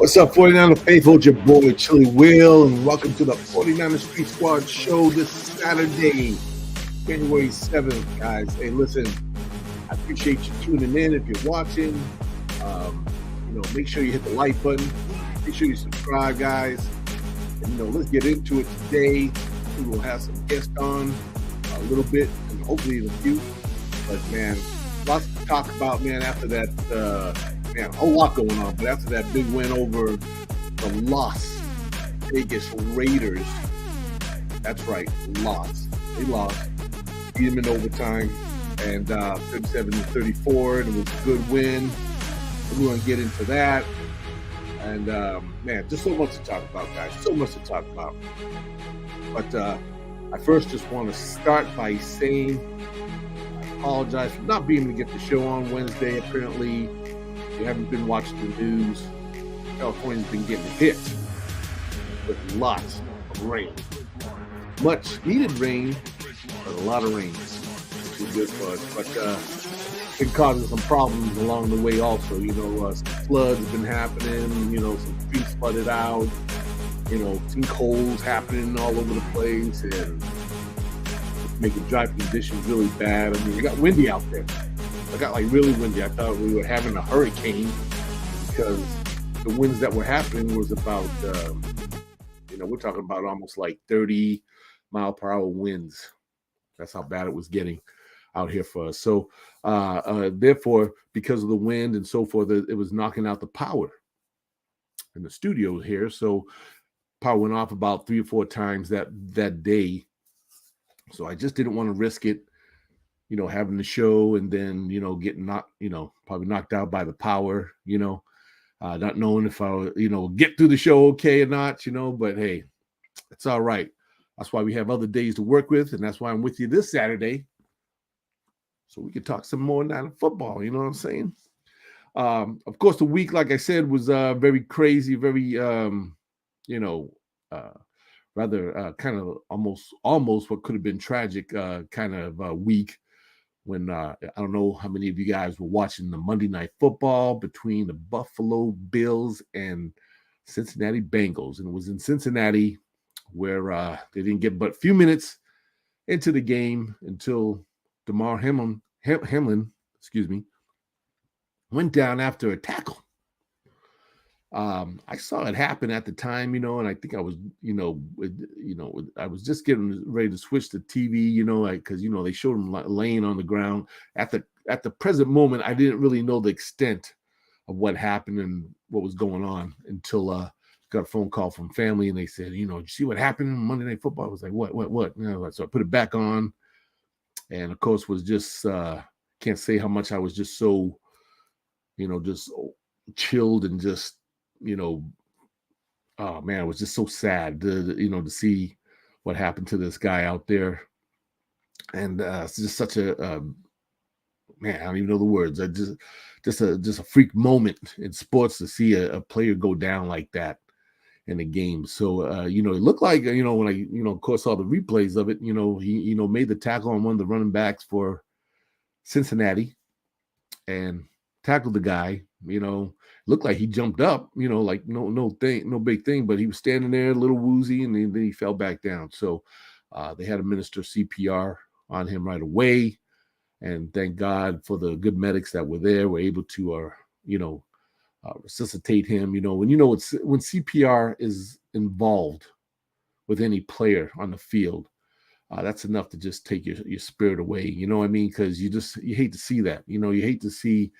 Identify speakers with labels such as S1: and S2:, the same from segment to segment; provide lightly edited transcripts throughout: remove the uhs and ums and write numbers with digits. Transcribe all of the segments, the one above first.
S1: What's up, 49er faithful? It's your boy, Chili Will, and welcome to the 49er Street Squad show this Saturday, January 7th, guys. Hey, listen, I appreciate you tuning in. If you're watching, make sure you hit the like button. Make sure you subscribe, guys. And, let's get into it today. We will have some guests on a little bit, and hopefully in a few. But, man, lots to talk about, man, after that, a whole lot going on. But after that big win over the Las Vegas Raiders, that's right, lost. They lost. Beat them in overtime, and 37-34, and it was a good win. We're going to get into that. And, just so much to talk about, guys. So much to talk about. But I first just want to start by saying I apologize for not being able to get the show on Wednesday. Apparently, if you haven't been watching the news, California's been getting hit with lots of rain. Much needed rain, but a lot of rain, which is good for us. But it's been causing some problems along the way also. Some floods have been happening, some streets flooded out, sinkholes happening all over the place, and making driving conditions really bad. I mean, it got windy out there. I got really windy. I thought we were having a hurricane because the winds that were happening was about, we're talking about almost like 30 mile per hour winds. That's how bad it was getting out here for us. So therefore, because of the wind and so forth, it was knocking out the power in the studio here. So power went off about 3 or 4 times that day. So I just didn't want to risk it, having the show and then, getting probably knocked out by the power, not knowing if I would, get through the show okay or not, but hey, it's all right. That's why we have other days to work with. And that's why I'm with you this Saturday. So we could talk some more Niner football. You know what I'm saying? Of course, the week, like I said, was very crazy, very, rather kind of almost what could have been tragic kind of week when I don't know how many of you guys were watching the Monday Night Football between the Buffalo Bills and Cincinnati Bengals. And it was in Cincinnati where they didn't get but a few minutes into the game until Damar Hamlin, went down after a tackle. I saw it happen at the time, and I think I was, I was just getting ready to switch to TV, because they showed him laying on the ground. At the present moment, I didn't really know the extent of what happened and what was going on until got a phone call from family, and they said, did you see what happened in Monday Night Football? I was like, what? So I put it back on, and of course was just can't say how much I was just so, just chilled and just. Oh man, it was just so sad to see what happened to this guy out there. And it's just such a man, I don't even know the words. Just a freak moment in sports to see a player go down like that in the game. So it looked like when I of course saw the replays of it, he made the tackle on one of the running backs for Cincinnati and tackled the guy, looked like he jumped up, like no big thing, but he was standing there a little woozy, and then he fell back down. So they had to administer CPR on him right away, and thank God for the good medics that were there, were able to resuscitate him. When when CPR is involved with any player on the field, that's enough to just take your spirit away. You know what I mean? Because you hate to see that. You hate to see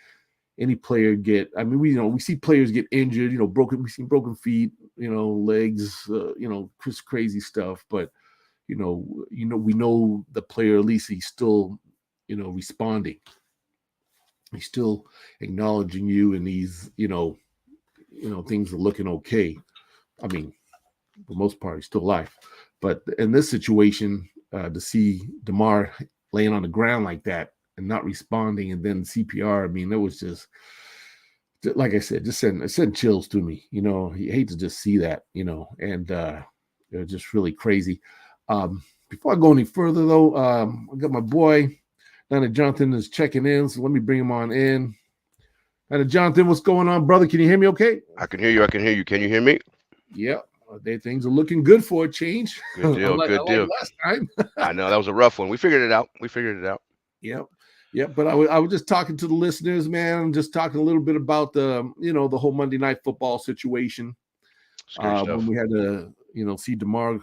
S1: any player get. I mean, we see players get injured. We've seen broken feet. Legs. Crazy stuff. But we know the player, at least he's still responding. He's still acknowledging you, and he's things are looking okay. I mean, for the most part, he's still alive. But in this situation, to see Damar laying on the ground like that and not responding, and then CPR, I mean, it was just like I said, just sent chills to me. You hate to just see that, and they're just really crazy. Before I go any further, though, I got my boy, Donna Jonathan, is checking in, so let me bring him on in. And Jonathan, what's going on, brother? Can you hear me okay?
S2: I can hear you. I can hear you. Can you hear me?
S1: Yeah, things are looking good for a change,
S2: Good deal. Good
S1: unlike
S2: deal.
S1: last time.
S2: I know that was a rough one. We figured it out. We figured it out.
S1: Yep. Yep. But I was just talking to the listeners, man. I'm just talking a little bit about the whole Monday night football situation.
S2: Scary
S1: When
S2: stuff.
S1: we had to, see DeMar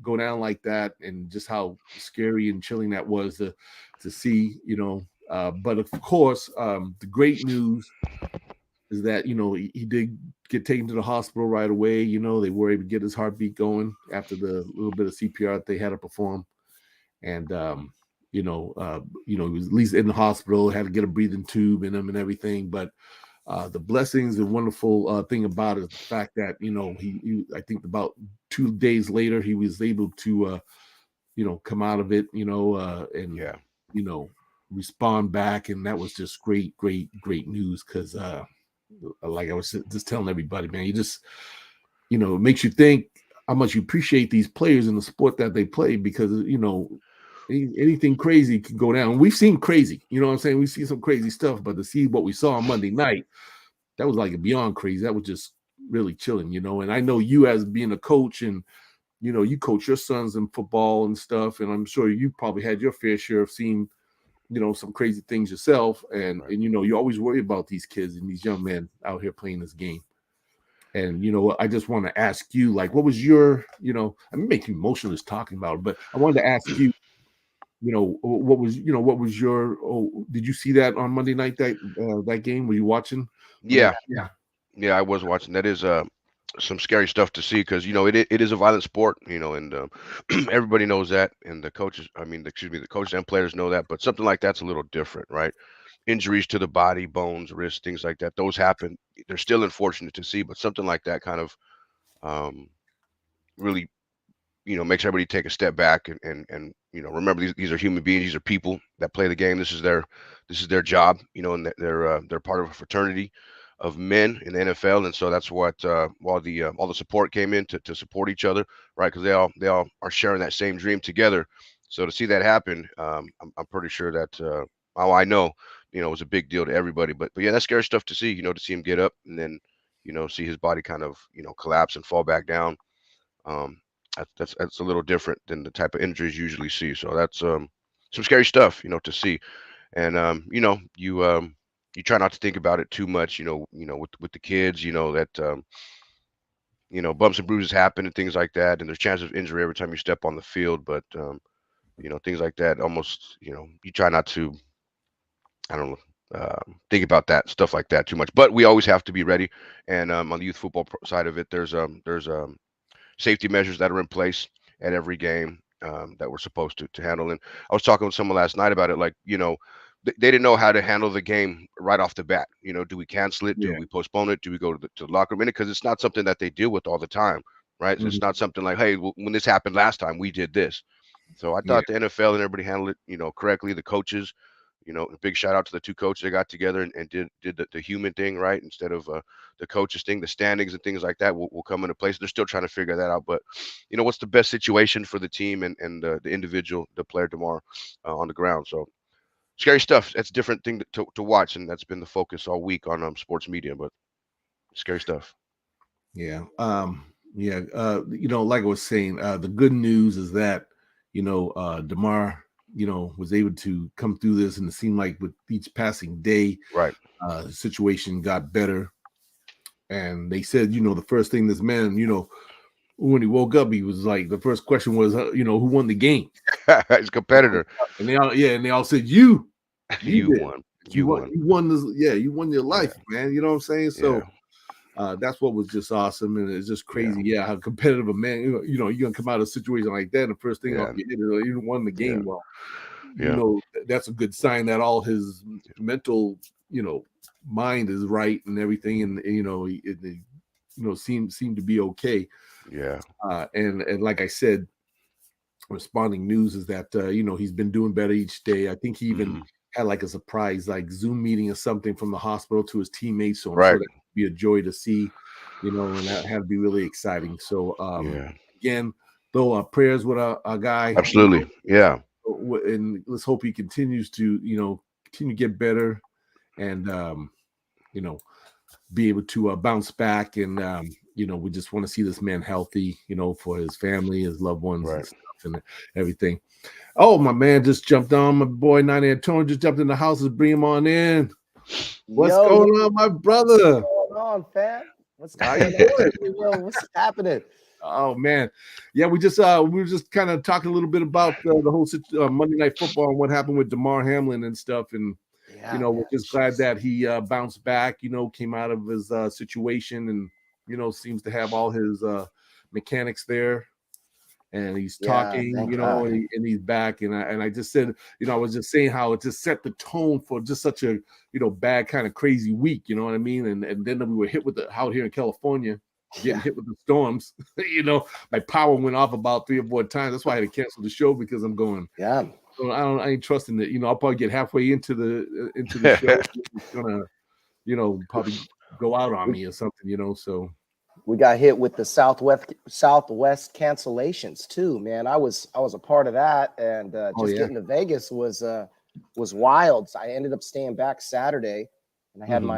S1: go down like that, and just how scary and chilling that was to see. But of course, the great news is that he did get taken to the hospital right away. They were able to get his heartbeat going after the little bit of CPR that they had to perform, and he was at least in the hospital, had to get a breathing tube in him and everything. But the blessings and wonderful thing about it is the fact that he I think about 2 days later he was able to come out of it, and
S2: Yeah.
S1: you know respond back, and that was just great news because like I was just telling everybody, man, it makes you think how much you appreciate these players in the sport that they play, because anything crazy can go down. We've seen crazy, you know what I'm saying? We've seen some crazy stuff, but to see what we saw on Monday night, that was like beyond crazy. That was just really chilling, and I know you, as being a coach, and you coach your sons in football and stuff, and I'm sure you probably had your fair share of seeing some crazy things yourself, and
S2: Right.
S1: you always worry about these kids and these young men out here playing this game. And I just want to ask you, like, what was your, I'm making emotional just talking about it, but I wanted to ask you, what was your, did you see that on Monday night, that game? Were you watching when that?
S2: Yeah. Yeah. I was watching. That is some scary stuff to see because it is a violent sport. And everybody knows that, and the coaches. I mean, excuse me, the coaches and players know that. But something like that's a little different, right? Injuries to the body, bones, wrists, things like that. Those happen. They're still unfortunate to see, but something like that kind of um, really makes everybody take a step back and remember these are human beings, these are people that play the game. This is their job, and they're part of a fraternity of men in the NFL, and so that's what all the support came in to support each other, right? Because they all are sharing that same dream together. So to see that happen, I'm pretty sure that I know, it was a big deal to everybody. But yeah, that's scary stuff to see, to see him get up and then see his body kind of collapse and fall back down. um, that's a little different than the type of injuries you usually see. So that's some scary stuff, to see. And you try not to think about it too much, with the kids, that bumps and bruises happen and things like that, and there's chances of injury every time you step on the field. But things like that, almost, you try not to, I don't know. Think about that stuff like that too much, but we always have to be ready. And on the youth football side of it, there's safety measures that are in place at every game, that we're supposed to handle. And I was talking with someone last night about it, like, they didn't know how to handle the game right off the bat. Do we cancel it? Do
S1: Yeah.
S2: we postpone it? Do we go to the locker room in it? Because it's not something that they deal with all the time, right? So it's
S1: Mhm.
S2: not something like, hey, when this happened last time, we did this. So I
S1: Yeah.
S2: thought the NFL and everybody handled it, correctly. The coaches, a big shout out to the two coaches that got together and did the human thing, right, instead of the coaches thing. The standings and things like that will come into place. They're still trying to figure that out, but what's the best situation for the team and the individual, the player tomorrow, on the ground. So scary stuff. That's a different thing to watch, and that's been the focus all week on sports media. But scary stuff.
S1: Yeah. Yeah. Like I was saying, the good news is that, DeMar, was able to come through this, and it seemed like with each passing day,
S2: Right.
S1: the situation got better. And they said, the first thing this man, when he woke up, he was like, the first question was, who won the game?
S2: His competitor.
S1: And they all said, you
S2: You
S1: did.
S2: won.
S1: You
S2: You
S1: won.
S2: won.
S1: You won this. Yeah, you won your
S2: Yeah.
S1: life, man. You know what I'm saying?
S2: Yeah.
S1: So that's what was just awesome, and it's just
S2: Yeah.
S1: crazy. Yeah, how competitive a man. You're gonna come out of a situation like that, and the first thing off
S2: Yeah.
S1: your head is, you won the
S2: Yeah.
S1: game. Well,
S2: Yeah.
S1: that's a good sign that all his mental, mind is right and everything, and seem to be okay.
S2: Yeah.
S1: And like I said, responding news is that he's been doing better each day. I think he even
S2: Hmm.
S1: had like a surprise like Zoom meeting or something from the hospital to his teammates. So I'm sure
S2: Right.
S1: that would be a joy to see, and that had to be really exciting. So
S2: Yeah.
S1: again, though, our prayers with our guy,
S2: Absolutely. Yeah.
S1: and let's hope he continues to continue to get better. And you know, be able to bounce back. And, we just want to see this man healthy, for his family, his loved ones and
S2: Right.
S1: stuff and everything. Oh, my man just jumped on. My boy, 90 Antonio, just jumped in the house. Let's bring him on in. What's
S3: Yo,
S1: going on, my brother?
S3: what's going on, fam? What's
S1: How
S3: going
S1: you
S3: on?
S1: doing?
S3: Yo, what's happening?
S1: Oh man, yeah, we were just kind of talking a little bit about the whole Monday Night Football and what happened with Damar Hamlin and stuff, and
S3: Yeah,
S1: we're
S3: man.
S1: just glad
S3: Jeez.
S1: that he bounced back, came out of his situation, and seems to have all his mechanics there, and he's
S3: Yeah,
S1: talking,
S3: thank God.
S1: and he's back, and I just said, I was just saying how it just set the tone for just such a bad kind of crazy week, you know what I mean, and then we were hit with the out here in California. Getting
S3: Yeah,
S1: hit with the storms, my power went off about 3 or 4 times. That's why I had to cancel the show because I'm going.
S3: yeah.
S1: I ain't trusting that. I'll probably get halfway into the show. It's gonna, probably go out on
S3: We
S1: me or something. So
S3: we got hit with the Southwest cancellations too, man. I was a part of that, and
S1: oh
S3: just
S1: yeah,
S3: getting to Vegas was wild. So I ended up staying back Saturday, and I had
S1: mm-hmm.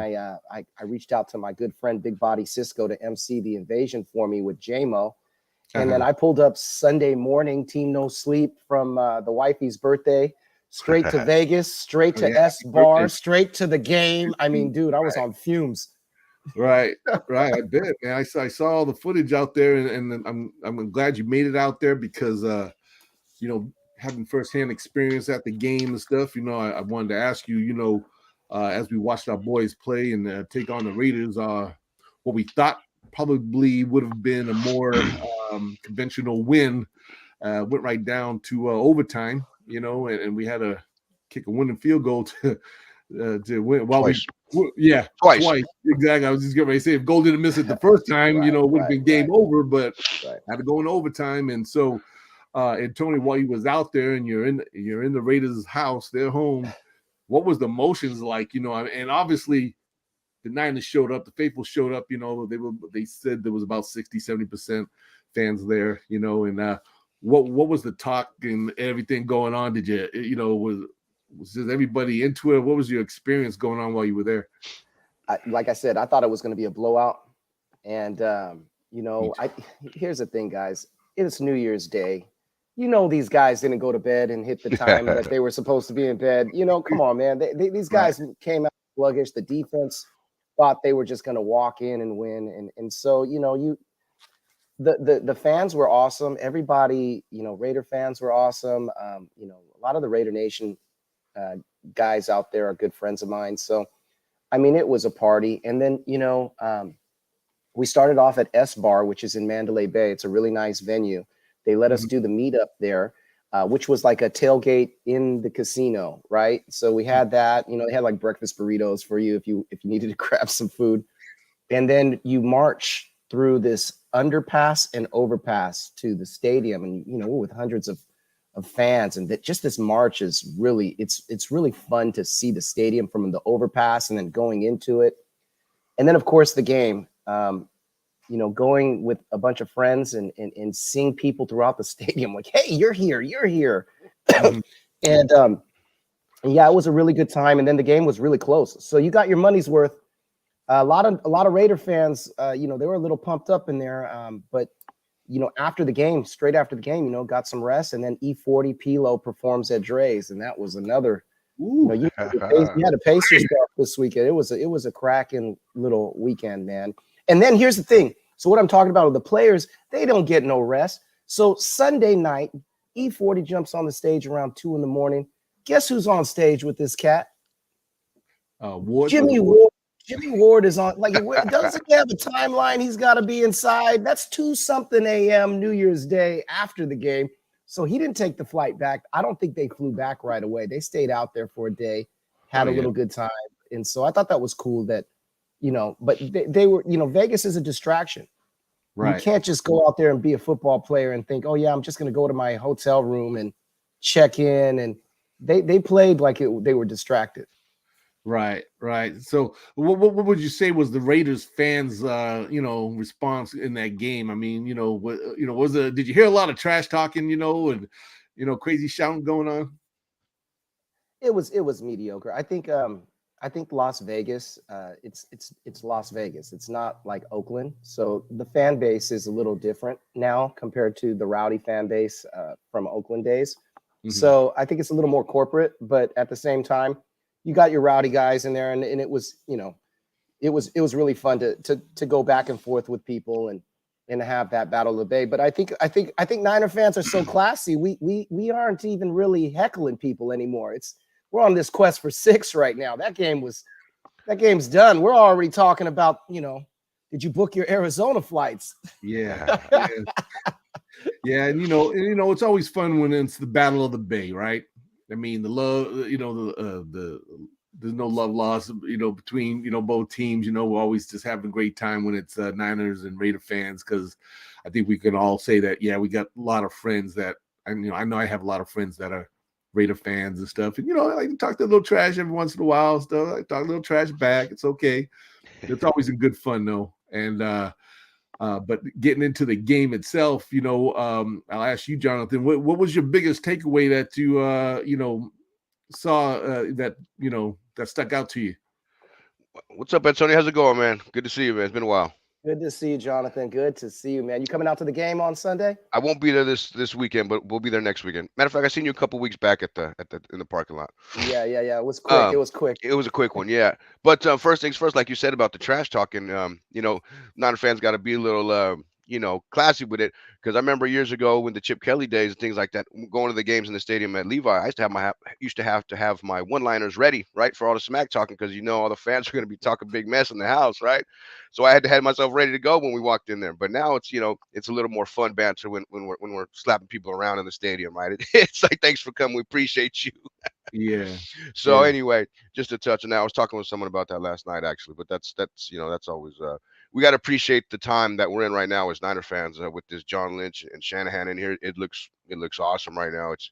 S3: my I reached out to my good friend Big Body Cisco to MC the invasion for me with JMO. And then I pulled up Sunday morning, team no sleep from the wifey's birthday, straight to Vegas, straight
S1: Oh,
S3: to
S1: yeah,
S3: S
S1: happy
S3: Bar,
S1: birthday.
S3: straight to the game. I mean, dude, I was
S1: Right.
S3: on fumes.
S1: Right. I bet, man. I saw all the footage out there, and I'm glad you made it out there because having firsthand experience at the game and stuff, I wanted to ask you, as we watched our boys play and take on the Raiders, what we thought probably would have been a more conventional win went right down to overtime, and we had to kick a winning field goal to win. While
S2: Twice.
S1: yeah,
S2: Twice.
S1: twice exactly. I was just going to say if Gold didn't miss it the first time,
S3: Right,
S1: it would have been game over, but
S3: right.
S1: had to go in overtime, and so. And Tony, while you was out there and you're in the Raiders' house, their home, what was the emotions like? And obviously the Niners showed up, the faithful showed up. They said there was about 60-70% fans there. And what was the talk and everything going on? Did was just everybody into it? What was your experience going on while you were there?
S3: Like I said, I thought it was going to be a blowout, and
S1: Me too.
S3: here's the thing, guys. It's New Year's Day. These guys didn't go to bed and hit the time that they were supposed to be in bed. Come on, man. These
S1: Right.
S3: guys came out sluggish. The defense thought they were just going to walk in and win, and so the fans were awesome. Everybody, Raider fans were awesome. A lot of the Raider Nation uh, guys out there are good friends of mine. So I mean, it was a party, and then we started off at S Bar, which is in Mandalay Bay. It's a really nice venue. They let us
S1: Mhm.
S3: do the meetup there, which was like a tailgate in the casino, right? So we had that. They had like breakfast burritos for you if you needed to grab some food, and then you march through this underpass and overpass to the stadium, and we're with hundreds of fans, and that just this march is really it's really fun to see the stadium from the overpass and then going into it, and then of course the game. Going with a bunch of friends and seeing people throughout the stadium like, hey, you're here.
S1: Mhm.
S3: and yeah, it was a really good time. And then the game was really close. So you got your money's worth. A lot of Raider fans, they were a little pumped up in there. But after the game, straight after the game, got some rest. And then E40 Pilo performs at Dre's. And that was another,
S1: Ooh.
S3: you had to pace yourself this weekend. It was a cracking little weekend, man. And then here's the thing. So what I'm talking about with the players, they don't get no rest. So Sunday night, E40 jumps on the stage around 2 a.m. Guess who's on stage with this cat?
S1: Ward.
S3: Jimmy Ward. Jimmy Ward is on. Like, doesn't he have a timeline? He's got to be inside. That's 2-something a.m. New Year's Day after the game. So he didn't take the flight back. I don't think they flew back right away. They stayed out there for a day, had a little good time. And so I thought that was cool that, but they were, Vegas is a distraction.
S1: Right.
S3: You can't just go out there and be a football player and think, oh, yeah, I'm just going to go to my hotel room and check in. And they played like they were distracted.
S1: Right. So, what would you say was the Raiders fans, response in that game? I mean, did you hear a lot of trash talking, and crazy shouting going on?
S3: It was mediocre. I think I think Las Vegas, it's Las Vegas. It's not like Oakland, so the fan base is a little different now compared to the rowdy fan base from Oakland days. So I think it's a little more corporate, but at the same time, you got your rowdy guys in there, and it was, it was really fun to go back and forth with people and to have that battle of the Bay. But I think Niner fans are so classy. We aren't even really heckling people anymore. We're on this quest for 6 right now. That game's done. We're already talking about, did you book your Arizona flights?
S1: Yeah. Yeah, and it's always fun when it's the battle of the Bay, right? I mean, the love, there's no love lost, between both teams. We're always just having a great time when it's Niners and Raider fans, because I think we can all say that, yeah, we got a lot of friends that, I know I have a lot of friends that are Raider fans and stuff, and I like to talk a little trash every once in a while. Stuff I talk a little trash back. It's okay. It's always in good fun though, and but getting into the game itself, I'll ask you, Jonathan, what was your biggest takeaway that you saw that that stuck out to you?
S2: What's up, Antonio? How's it going, man? Good to see you, man. It's been a while.
S3: Good to see you, Jonathan. Good to see you, man. You coming out to the game on Sunday?
S2: I won't be there this weekend, but we'll be there next weekend. Matter of fact, I seen you a couple weeks back at the in the parking lot.
S3: Yeah. It was quick. It was quick.
S2: It was a quick one, yeah. But first things first, like you said about the trash talking, Niner fans got to be a little, classy with it. Because I remember years ago when the Chip Kelly days and things like that, going to the games in the stadium at Levi, I used to have to have my one-liners ready, right, for all the smack talking, because all the fans are going to be talking big mess in the house, right? So I had to have myself ready to go when we walked in there. But now it's it's a little more fun banter when we're slapping people around in the stadium, right? It's like, thanks for coming, we appreciate you.
S1: Yeah.
S2: So anyway, just to touch on that, I was talking with someone about that last night actually, but that's always we got to appreciate the time that we're in right now as Niner fans with this John Lynch and Shanahan in here. It looks awesome right now. It's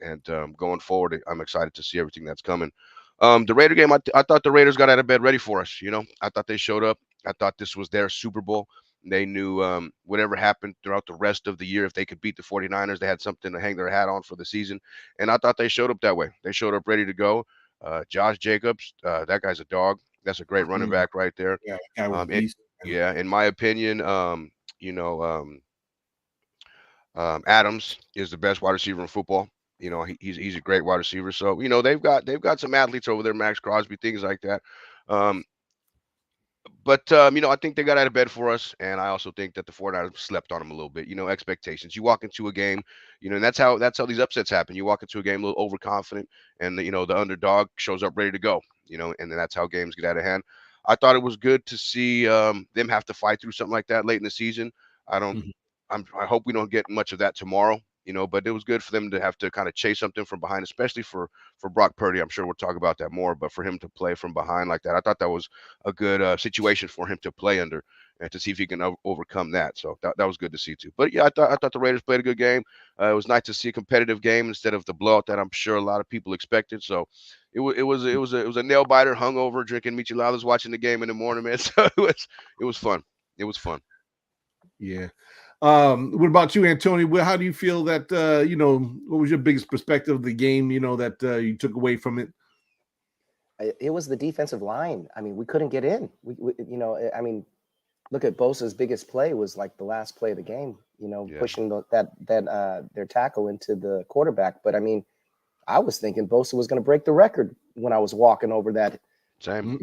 S2: and going forward, I'm excited to see everything that's coming. The Raider game, I thought the Raiders got out of bed ready for us. I thought they showed up. I thought this was their Super Bowl. They knew whatever happened throughout the rest of the year, if they could beat the 49ers, they had something to hang their hat on for the season. And I thought they showed up that way. They showed up ready to go. Josh Jacobs, that guy's a dog. That's a great running back right there.
S1: Yeah, guy was beast.
S2: Yeah, in my opinion, Adams is the best wide receiver in football. He's a great wide receiver. So they've got some athletes over there, Max Crosby, things like that. But I think they got out of bed for us, and I also think that the 49ers slept on them a little bit. Expectations. You walk into a game, and that's how these upsets happen. You walk into a game a little overconfident, and the underdog shows up ready to go. And then that's how games get out of hand. I thought it was good to see them have to fight through something like that late in the season. I hope we don't get much of that tomorrow. But it was good for them to have to kind of chase something from behind, especially for Brock Purdy. I'm sure we'll talk about that more, but for him to play from behind like that, I thought that was a good situation for him to play under and to see if he can overcome that. So that was good to see too. But yeah, I thought the Raiders played a good game. It was nice to see a competitive game instead of the blowout that I'm sure a lot of people expected. So it was a nail biter, hungover, drinking micheladas, watching the game in the morning, man. So it was fun. It was fun.
S1: Yeah. What about you, Antonio? How do you feel that what was your biggest perspective of the game, that you took away from it?
S3: It was the defensive line. I mean, we couldn't get in. Look at Bosa's biggest play was like the last play of the game, pushing their tackle into the quarterback. But I mean, I was thinking Bosa was going to break the record when I was walking over that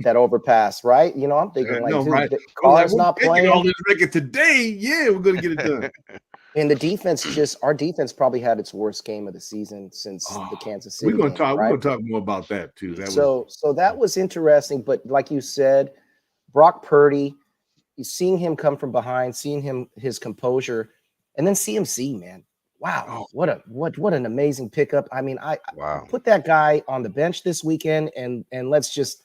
S3: overpass, right? I'm thinking
S1: right.
S3: Carr's not playing
S1: all this record today. Yeah, we're going to get it done.
S3: And our defense probably had its worst game of the season since the Kansas City.
S1: We're going to talk more about that too.
S3: So that was interesting. But like you said, Brock Purdy, seeing him come from behind, seeing his composure, and then CMC, man. Wow, what an amazing pickup. I mean, I put that guy on the bench this weekend, and let's just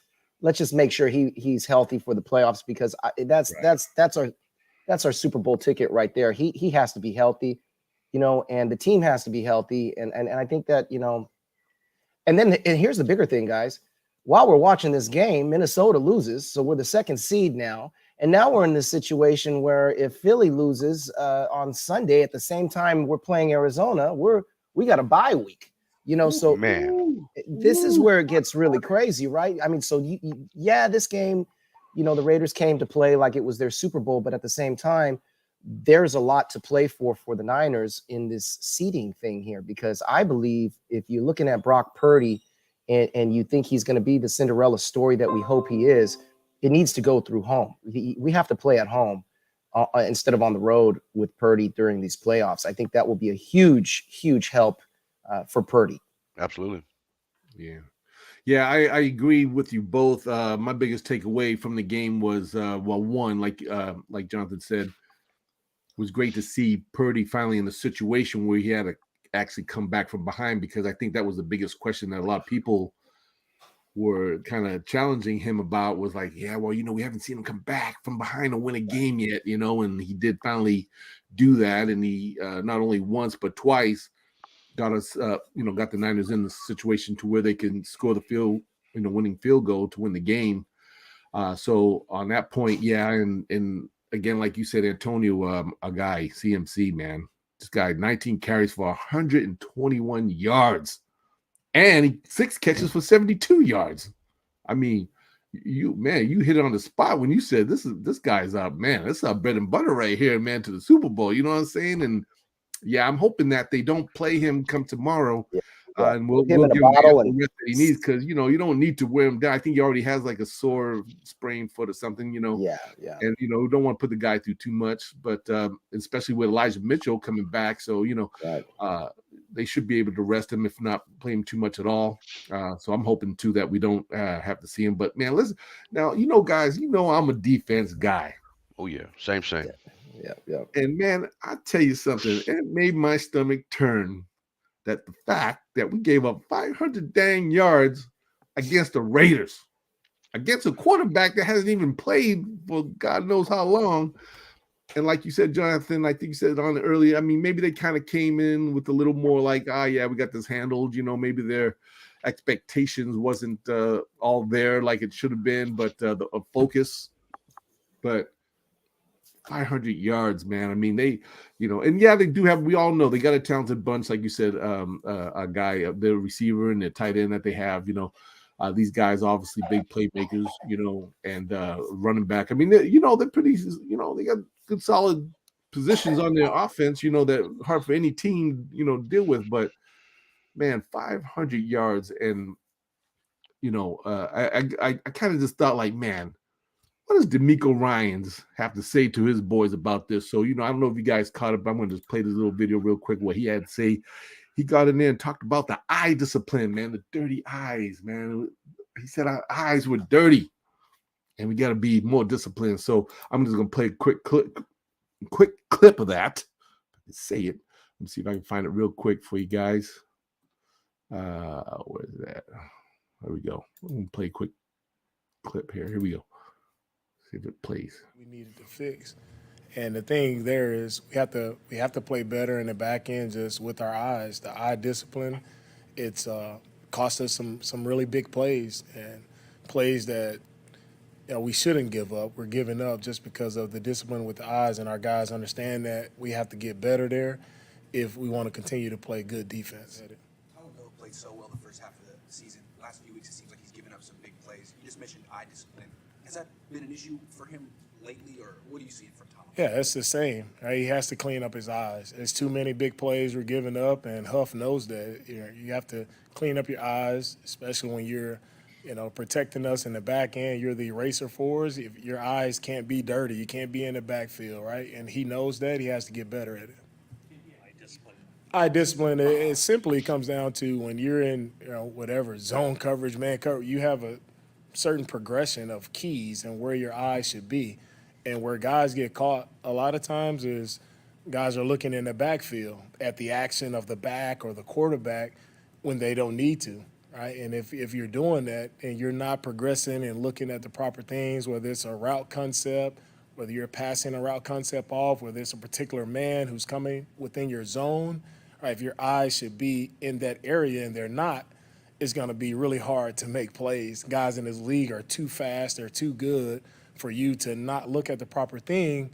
S3: make sure he's healthy for the playoffs, because that's our Super Bowl ticket right there. He has to be healthy, and the team has to be healthy, and I think that and here's the bigger thing, guys. While we're watching this game, Minnesota loses, so we're the second seed now. And now we're in this situation where if Philly loses on Sunday at the same time we're playing Arizona, we got a bye week. You know, so
S2: Man,
S3: this is where it gets really crazy, right? I mean, so yeah, this game, you know, the Raiders came to play like it was their Super Bowl, but at the same time, there's a lot to play for the Niners in this seeding thing here, because I believe if you're looking at Brock Purdy and you think he's going to be the Cinderella story that we hope he is, it needs to go through home. We have to play at home instead of on the road with Purdy during these playoffs. I think that will be a huge, huge help for Purdy.
S2: absolutely.
S1: Yeah. Yeah, I agree with you both. My biggest takeaway from the game was, well, one, like Jonathan said, it was great to see Purdy finally in a situation where he had to actually come back from behind, because I think that was the biggest question that a lot of people were kind of challenging him about, was like, yeah, well, you know, we haven't seen him come back from behind and win a game yet, you know, and he did finally do that. And he not only once, but twice got us, got the Niners in the situation to where they can score the winning field goal to win the game. So on that point, yeah, and again, like you said, Antonio, a guy, CMC, man, this guy, 19 carries for 121 yards, and 6 catches for 72 yards. I mean, you hit it on the spot when you said this guy's up, man. This is our bread and butter right here, man, to the Super Bowl. You know what I'm saying? And yeah, I'm hoping that they don't play him come tomorrow,
S3: Yeah, yeah.
S1: and
S3: Put
S1: we'll
S3: him in a
S1: give him the
S3: bottle
S1: extra
S3: and
S1: rest that he needs, because you don't need to wear him down. I think he already has like a sore sprained foot or something,
S3: yeah.
S1: and we don't want to put the guy through too much, but especially with Elijah Mitchell coming back, so
S3: Right.
S1: they should be able to rest him, if not play him too much at all. So I'm hoping too that we don't have to see him. But man, listen now, guys, I'm a defense guy.
S2: Oh yeah, same.
S3: Yeah.
S1: And man, I tell you something, it made my stomach turn, that the fact that we gave up 500 dang yards against the Raiders, against a quarterback that hasn't even played for God knows how long. And like you said, Jonathan, I think you said on earlier, I mean, maybe they kind of came in with a little more like, yeah, we got this handled. Maybe their expectations wasn't all there like it should have been, but the focus. But 500 yards, man. I mean, they, and yeah, they do have, we all know they got a talented bunch, like you said, a guy, the receiver and the tight end that they have, these guys obviously big playmakers, and running back. I mean, they're pretty, they got good solid positions on their offense, that hard for any team, deal with. But man, 500 yards, and I kind of just thought like, man, what does D'Amico Ryans have to say to his boys about this? So, I don't know if you guys caught it, but I'm going to just play this little video real quick what he had to say. He got in there and talked about the eye discipline, man, the dirty eyes, man. He said our eyes were dirty and we got to be more disciplined. So I'm just going to play a quick clip of that. Say it. Let me see if I can find it real quick for you guys. Where's that? There we go. I'm going to play a quick clip here. Here we go. See if it plays.
S4: We needed to fix. And the thing there is we have to play better in the back end just with our eyes. The eye discipline, it's cost us some really big plays, and plays that we shouldn't give up. We're giving up just because of the discipline with the eyes, and our guys understand that we have to get better there if we want to continue to play good defense.
S5: Aldo played so well the first half of the season. The last few weeks it seems like he's given up some big plays. You just mentioned eye discipline. Has that been an issue for him lately, or what do you see from Tom?
S4: Yeah, it's the same. Right? He has to clean up his eyes. There's too many big plays we're giving up, and Huff knows that. You have to clean up your eyes, especially when you're, protecting us in the back end. You're the eraser for us. If your eyes can't be dirty, you can't be in the backfield, right? And he knows that. He has to get better at it. Eye discipline, it simply comes down to when you're in, whatever, zone coverage, man coverage, you have a certain progression of keys and where your eyes should be. And where guys get caught a lot of times is guys are looking in the backfield at the action of the back or the quarterback when they don't need to, right? And if you're doing that and you're not progressing and looking at the proper things, whether it's a route concept, whether you're passing a route concept off, whether it's a particular man who's coming within your zone, right? If your eyes should be in that area and they're not, it's going to be really hard to make plays. Guys in this league are too fast, they're too good for you to not look at the proper thing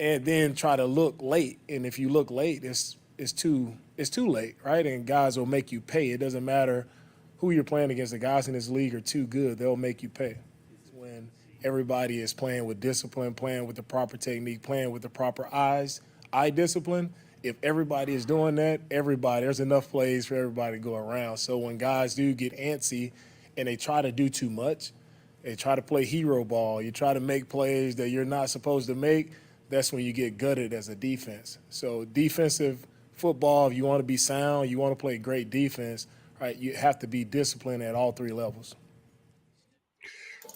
S4: and then try to look late. And if you look late, it's it's too late, right? And guys will make you pay. It doesn't matter who you're playing against. The guys in this league are too good. They'll make you pay. When everybody is playing with discipline, playing with the proper technique, playing with the proper eye discipline. If everybody is doing that, there's enough plays for everybody to go around. So when guys do get antsy and they try to do too much, they try to play hero ball, you try to make plays that you're not supposed to make, that's when you get gutted as a defense. So defensive football, if you want to be sound, you want to play great defense, right, you have to be disciplined at all three levels.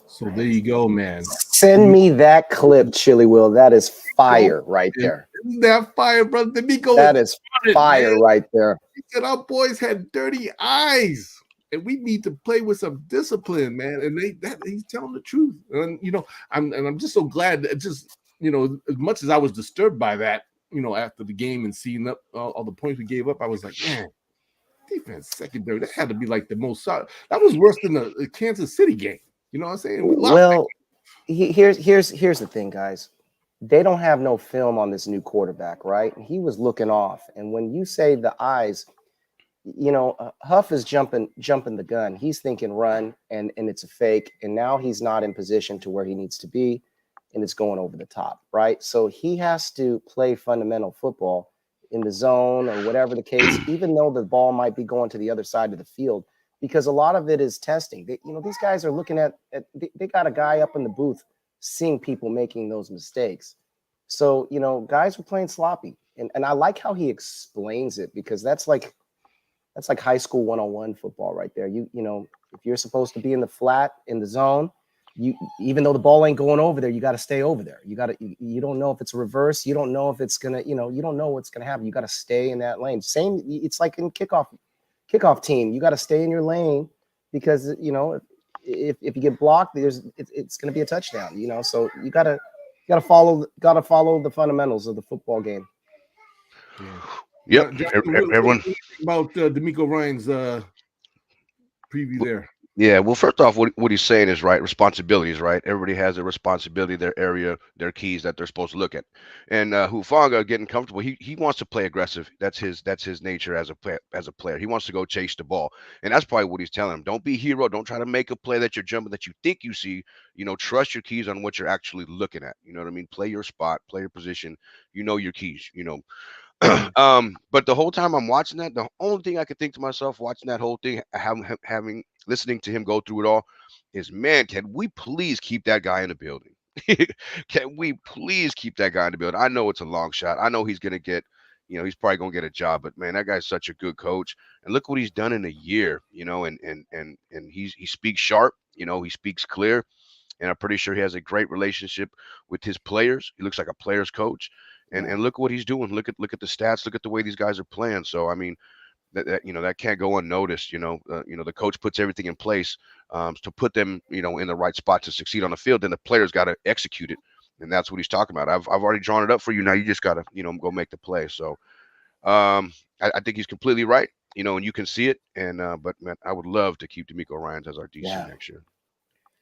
S1: So there you go, man.
S3: Send me that clip, Chili Will. That is fire right there.
S1: Isn't that fire, brother? D'Amico,
S3: That is fire right there.
S1: He said our boys had dirty eyes, and we need to play with some discipline, man. And he's telling the truth. And I'm just so glad that just as much as I was disturbed by that, after the game and seeing up all the points we gave up, I was like, man, defense secondary, that had to be like the most solid. That was worse than the Kansas City game. You know what I'm saying?
S3: Well, here's the thing, guys. They don't have no film on this new quarterback, right? He was looking off. And when you say the eyes, Huff is jumping the gun. He's thinking run, and it's a fake. And now he's not in position to where he needs to be, and it's going over the top, right? So he has to play fundamental football in the zone or whatever the case, even though the ball might be going to the other side of the field, because a lot of it is testing. These guys are looking at they got a guy up in the booth seeing people making those mistakes. So, guys were playing sloppy. And I like how he explains it, because that's like high school 101 football right there. If you're supposed to be in the flat, in the zone, even though the ball ain't going over there, you got to stay over there. You don't know if it's reverse. You don't know if it's going to, you don't know what's going to happen. You got to stay in that lane. Same, it's like in kickoff team. You got to stay in your lane, because, if you get blocked, it's going to be a touchdown, so you got to follow the fundamentals of the football game.
S2: Yeah. Yep.
S1: Everyone what about D'Amico Ryan's preview there.
S2: Yeah, well, first off, what he's saying is right. Responsibilities, right? Everybody has a responsibility, their area, their keys that they're supposed to look at. And Hufanga getting comfortable, he wants to play aggressive. That's his nature as a player. He wants to go chase the ball, and that's probably what he's telling him. Don't be a hero. Don't try to make a play that you're jumping, that you think you see. Trust your keys on what you're actually looking at. You know what I mean? Play your spot, play your position. Your keys. But the whole time I'm watching that, the only thing I could think to myself watching that whole thing, listening to him go through it all, is, man, can we please keep that guy in the building? Can we please keep that guy in the building? I know it's a long shot. I know he's gonna get, he's probably gonna get a job, but man, that guy's such a good coach. And look what he's done in a year, and he speaks sharp, he speaks clear. And I'm pretty sure he has a great relationship with his players. He looks like a player's coach. And look what he's doing. Look at the stats. Look at the way these guys are playing. So I mean, that can't go unnoticed. The coach puts everything in place to put them in the right spot to succeed on the field. Then the players got to execute it, and that's what he's talking about. I've already drawn it up for you. Now you just got to go make the play. So I think he's completely right. And you can see it. And but man, I would love to keep D'Amico Ryans as our DC next year.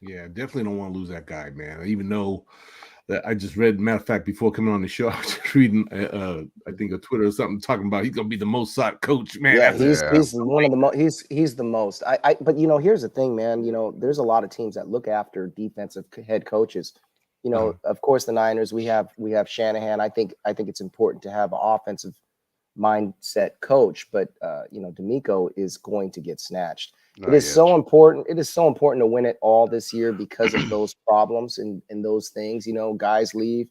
S1: Yeah, definitely don't want to lose that guy, man. Even though that I just read, matter of fact, before coming on the show, I was just reading, I think a Twitter or something talking about he's gonna be the most sought coach, man.
S3: Yeah, he's one of the most. He's the most. But here's the thing, man. There's a lot of teams that look after defensive head coaches. Of course, the Niners. We have Shanahan. I think it's important to have an offensive mindset coach, but D'Amico is going to get snatched. It is so important. It is so important to win it all this year because of those problems and those things. Guys leave.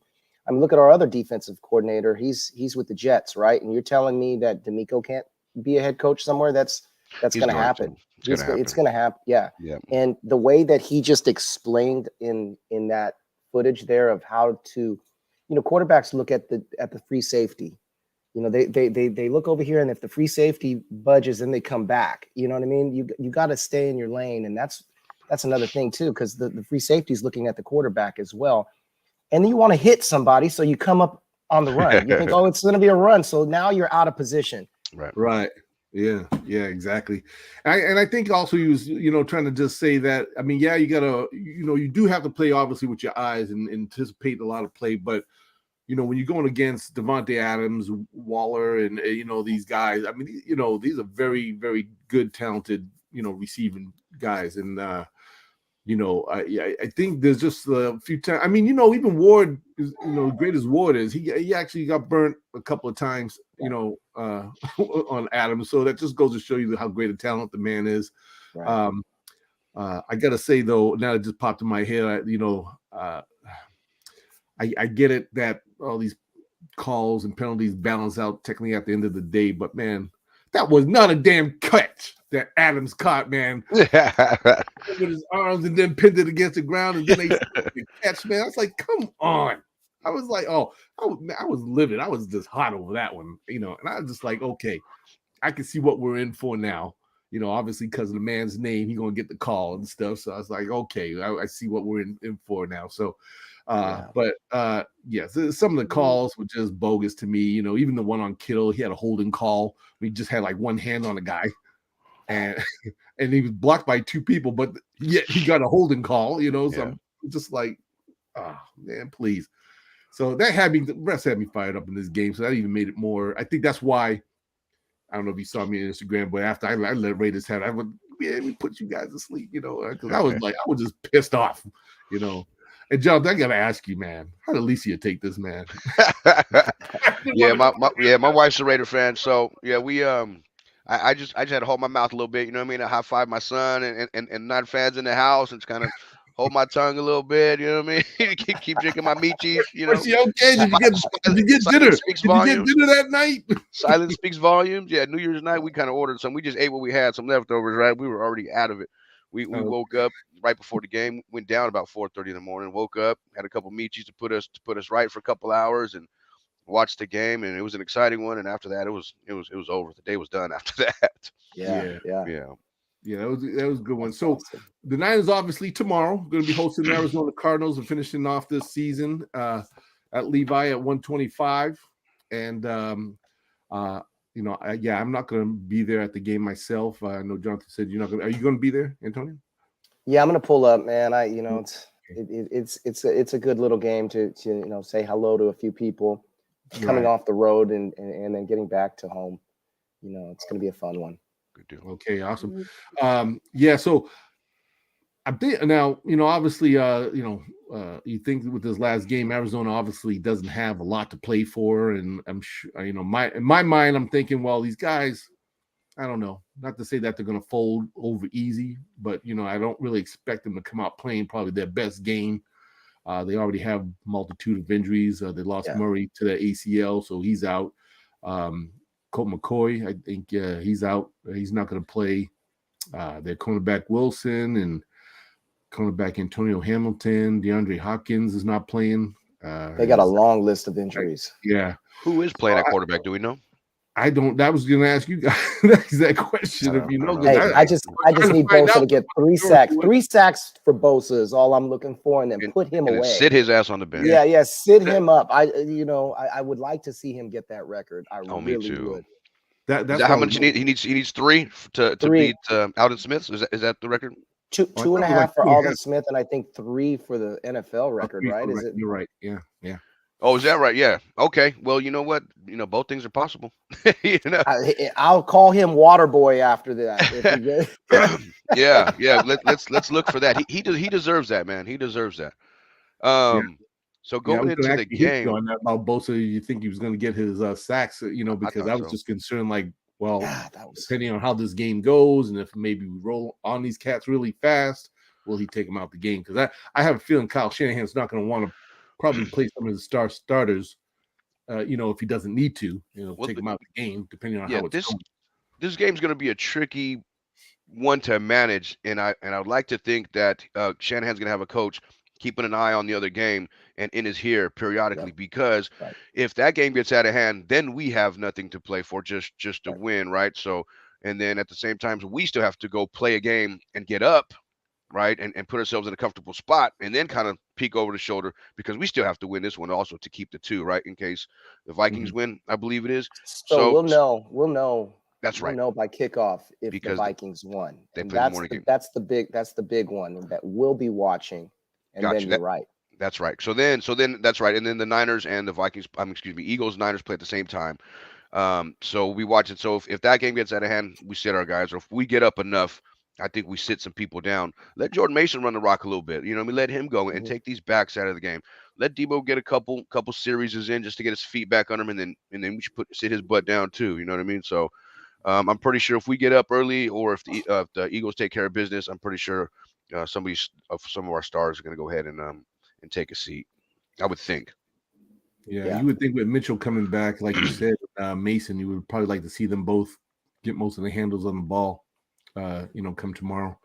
S3: I mean, look at our other defensive coordinator. He's with the Jets, right? And you're telling me that D'Amico can't be a head coach somewhere? That's going to happen. It's going to happen. Yeah. And the way that he just explained in that footage there of how to, quarterbacks look at the free safety. They look over here, and if the free safety budges, then they come back. You know what I mean? You got to stay in your lane, and that's another thing too, because the free safety is looking at the quarterback as well. And then you want to hit somebody, so you come up on the run. You think, oh, it's going to be a run, so now you're out of position.
S1: Right. Yeah, exactly. And I think also he was, trying to just say that. I mean, yeah, you gotta, you do have to play obviously with your eyes and anticipate a lot of play, but when you're going against Devontae Adams, Waller, and these guys, I mean, these are very, very good, talented, receiving guys, and I think there's just a few times. I mean, even Ward is, great as Ward is, he actually got burnt a couple of times, on Adams. So that just goes to show you how great a talent the man is.
S3: Right.
S1: I gotta say though, now it just popped in my head. I get it that all these calls and penalties balance out technically at the end of the day, but man, that was not a damn catch that Adams caught, man. With his arms and then pinned it against the ground, and then they catch, man. I was like, come on. I was like, I was livid. I was just hot over that one, and I was just like, okay, I can see what we're in for now. Obviously because of the man's name, he's gonna get the call and stuff. So I was like, okay, I see what we're in for now. So but some of the calls were just bogus to me. Even the one on Kittle, he had a holding call. He just had like one hand on a guy, and and he was blocked by two people, but yet he got a holding call. So I'm just like, oh man, please. So that the rest had me fired up in this game. So that even made it more. I think that's why. I don't know if you saw me on Instagram, but after I let Raiders have, I would, we put you guys to sleep, because I was just pissed off, And John, I gotta ask you, man, how did Alicia take this, man?
S2: My wife's a Raider fan, so we I just had to hold my mouth a little bit, you know what I mean? I high five my son and not fans in the house, and just kind of hold my tongue a little bit, you know what I mean? keep drinking my meat cheese,
S1: Was she okay? Did you get dinner? Did you get dinner that night?
S2: Silence speaks volumes. Yeah, New Year's night we kind of ordered some. We just ate what we had, some leftovers, right? We were already out of it. We woke up right before the game, went down about 4:30 in the morning, woke up, had a couple meat cheese to put us right for a couple hours, and watched the game, and it was an exciting one. And after that, it was over. The day was done after that.
S3: Yeah.
S1: That was a good one. So the Niners obviously tomorrow going to be hosting the Arizona Cardinals and finishing off this season at Levi at 125. And I'm not going to be there at the game myself. I know Jonathan said you're not going. Are you going to be there, Antonio?
S3: Yeah, I'm going to pull up, man. It's a good little game to say hello to a few people coming off the road and then getting back to home. It's going to be a fun one.
S1: Okay, awesome. So I think now, obviously, you think with this last game, Arizona obviously doesn't have a lot to play for, and I'm sure, in my mind, I'm thinking, well, these guys, I don't know, not to say that they're going to fold over easy, but I don't really expect them to come out playing probably their best game. They already have multitude of injuries. They lost Murray to the ACL, so he's out. Colt McCoy, I think he's out. He's not going to play. Their cornerback Wilson and cornerback Antonio Hamilton. DeAndre Hopkins is not playing.
S3: They got a long list of injuries.
S1: Yeah.
S2: Who is playing at quarterback? Do we know?
S1: I don't. That was going to ask you guys that question. If you know,
S3: hey, I just need Bosa to get 3 sacks. 3 sacks for Bosa is all I'm looking for, and then put him away.
S2: Sit his ass on the bench.
S3: Yeah, sit him up. I would like to see him get that record. I really would.
S1: That's
S2: is that how much he needs? He needs 3 to beat Alden Smith. Is that the record?
S3: 2.5 for Alden Smith, and I think 3 for the NFL record. Right? Is it?
S1: You're right. Yeah.
S2: Oh, is that right? Yeah. Okay. Well, you know what? Both things are possible.
S3: I'll call him Waterboy after that.
S2: Yeah. Let's look for that. He deserves that, man. He deserves that. So going into the game
S1: on that about Bosa, you think he was going to get his sacks? Because I was just concerned, like, well, depending on how this game goes, and if maybe we roll on these cats really fast, will he take them out the game? Because I have a feeling Kyle Shanahan's not going to want to probably play some of the starters, if he doesn't need to, take them out of the game, depending on how it's going.
S2: This game's going to be a tricky one to manage, and I would like to think that Shanahan's going to have a coach keeping an eye on the other game and in his ear periodically, because if that game gets out of hand, then we have nothing to play for, just to win, right? So, and then at the same time, we still have to go play a game and get up, right, and put ourselves in a comfortable spot, and then kind of peek over the shoulder, because we still have to win this one also to keep the 2, right, in case the Vikings win, I believe it is.
S3: So we'll know.
S2: That's right.
S3: We'll know by kickoff if the Vikings won.
S2: They play the morning game.
S3: That's the big one that we'll be watching. And then you're right.
S2: That's right. So then that's right. And then the Niners and the Vikings, excuse me, Eagles, Niners play at the same time. So we watch it. So if that game gets out of hand, we sit our guys. Or if we get up enough, I think we sit some people down. Let Jordan Mason run the rock a little bit. You know, what I mean, let him go and take these backs out of the game. Let Debo get a couple series in just to get his feet back under him, and then we should sit his butt down too. You know what I mean? So I'm pretty sure if we get up early, or if the Eagles take care of business, I'm pretty sure some of our stars are going to go ahead and take a seat. I would think.
S1: Yeah, you would think with Mitchell coming back, like you said, Mason, you would probably like to see them both get most of the handles on the ball, come tomorrow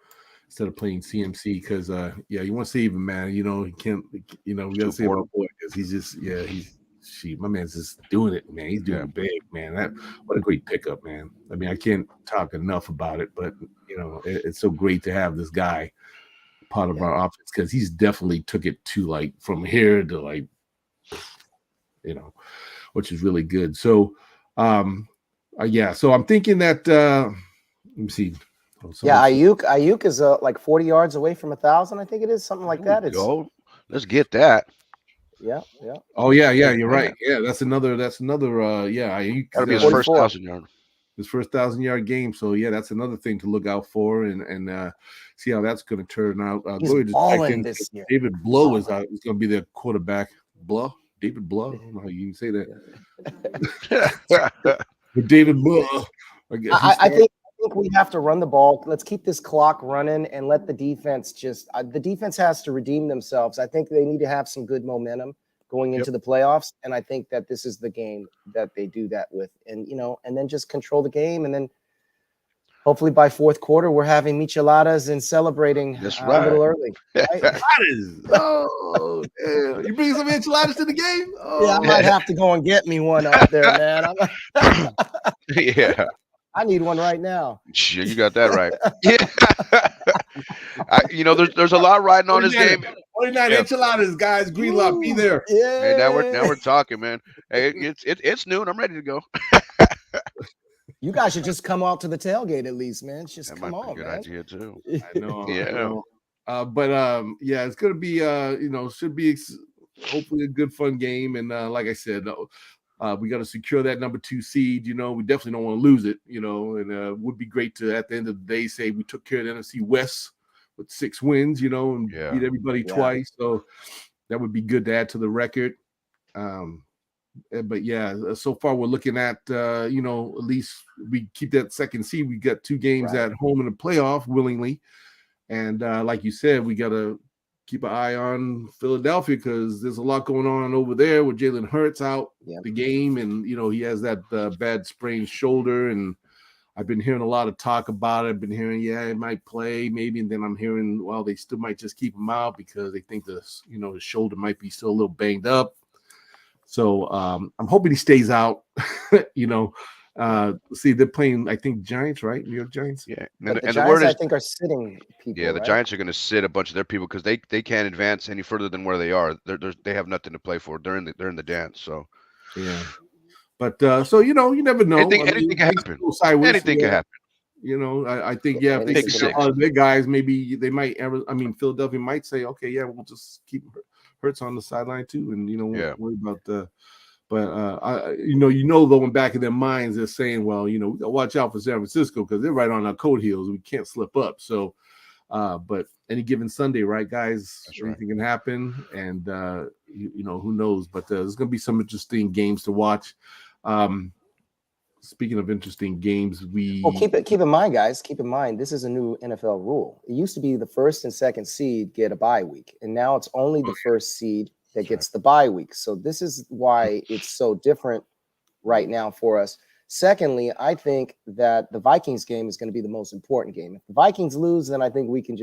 S1: instead of playing CMC because, you want to save him, man. You know, he can't, we got to save our boy because he's just, my man's just doing it, man. He's doing it big, man. What a great pickup, man. I mean, I can't talk enough about it, but, it's so great to have this guy part of our offense because he's definitely took it to like from here to like, which is really good. So, so I'm thinking that, let me see.
S3: Ayuk is like 40 yards away from 1,000. I think it is something like that.
S2: Let's get that.
S3: Yeah.
S1: Oh yeah, you're right. Yeah, that's another. Ayuk.
S2: That'll be his first 1,000-yard.
S1: His first 1,000-yard game. So yeah, that's another thing to look out for and see how that's going to turn out.
S3: He's balling this year.
S1: David Blow is going to be the quarterback. David Blow. I don't know how you can say that. David Blow.
S3: I think we have to run the ball. Let's keep this clock running and let the defense the defense has to redeem themselves. I think they need to have some good momentum going into the playoffs. And I think that this is the game that they do that with. And, and then just control the game. And then hopefully by fourth quarter, we're having micheladas and celebrating
S2: a little
S3: early. Right?
S1: Oh, damn. You bring some enchiladas to the game? Oh.
S3: Yeah, I might have to go and get me one up there, man.
S2: Yeah.
S3: I need one right now.
S2: Sure, you got that right. Yeah. There's a lot riding on this game.
S1: 49 enchiladas, guys. Greenlaw, be there.
S3: Yeah.
S2: Hey, now we're talking, man. Hey, it's noon. I'm ready to go.
S3: You guys should just come out to the tailgate at least, man. Just
S2: that
S3: come
S2: might be
S3: on,
S2: a good
S3: man.
S2: idea too.
S1: I know.
S2: Yeah.
S1: I know. It's gonna be should be hopefully a good fun game. And like I said, we got to secure that number 2 seed. We definitely don't want to lose it. And would be great to at the end of the day say we took care of the NFC West with 6 wins. And beat everybody twice. So that would be good to add to the record. But so far we're looking at at least we keep that second seed. We got 2 games at home in the playoff willingly, and like you said, we got to keep an eye on Philadelphia because there's a lot going on over there with Jalen Hurts out the game, and he has that bad sprained shoulder, and I've been hearing a lot of talk about it. I've been hearing it might play maybe, and then I'm hearing they still might just keep him out because they think his shoulder might be still a little banged up. So I'm hoping he stays out. See, they're playing, I think, Giants, right? New York Giants.
S3: Yeah, and the Giants, I think, are sitting people.
S2: Yeah, the Giants are going to sit a bunch of their people because they can't advance any further than where they are. They have nothing to play for. They're in the dance. So
S1: yeah, but you never know.
S2: Anything can happen. Anything can happen.
S1: I think their guys maybe they might. Philadelphia might say, okay, we'll just keep Hurts on the sideline too, and won't worry about the. But though in back of their minds they're saying, well, we got to watch out for San Francisco because they're right on our coat heels. We can't slip up. So, but any given Sunday, right, guys? Anything can happen, and who knows? But there's going to be some interesting games to watch. Speaking of interesting games,
S3: keep in mind, guys. Keep in mind, this is a new NFL rule. It used to be the first and second seed get a bye week, and now it's only the first seed that gets the bye week. So this is why it's so different right now for us. Secondly, I think that the Vikings game is going to be the most important game. If the Vikings lose, then I think we can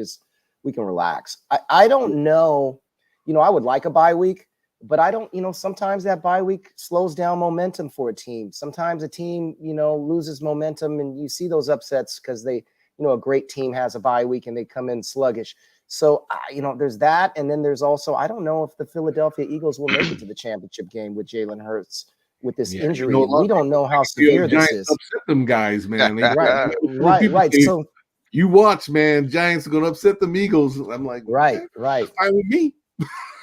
S3: relax. I don't know. I would like a bye week, but I don't, sometimes that bye week slows down momentum for a team. Sometimes a team, loses momentum, and you see those upsets because they, a great team has a bye week and they come in sluggish. So, there's that. And then there's also, I don't know if the Philadelphia Eagles will make it to the championship game with Jalen Hurts with this injury. We don't know how severe this is.
S1: Upset them guys, man.
S3: Right.
S1: Say,
S3: so
S1: you watch, man. Giants are going to upset them Eagles. I'm like,
S3: right.
S1: Fine with me.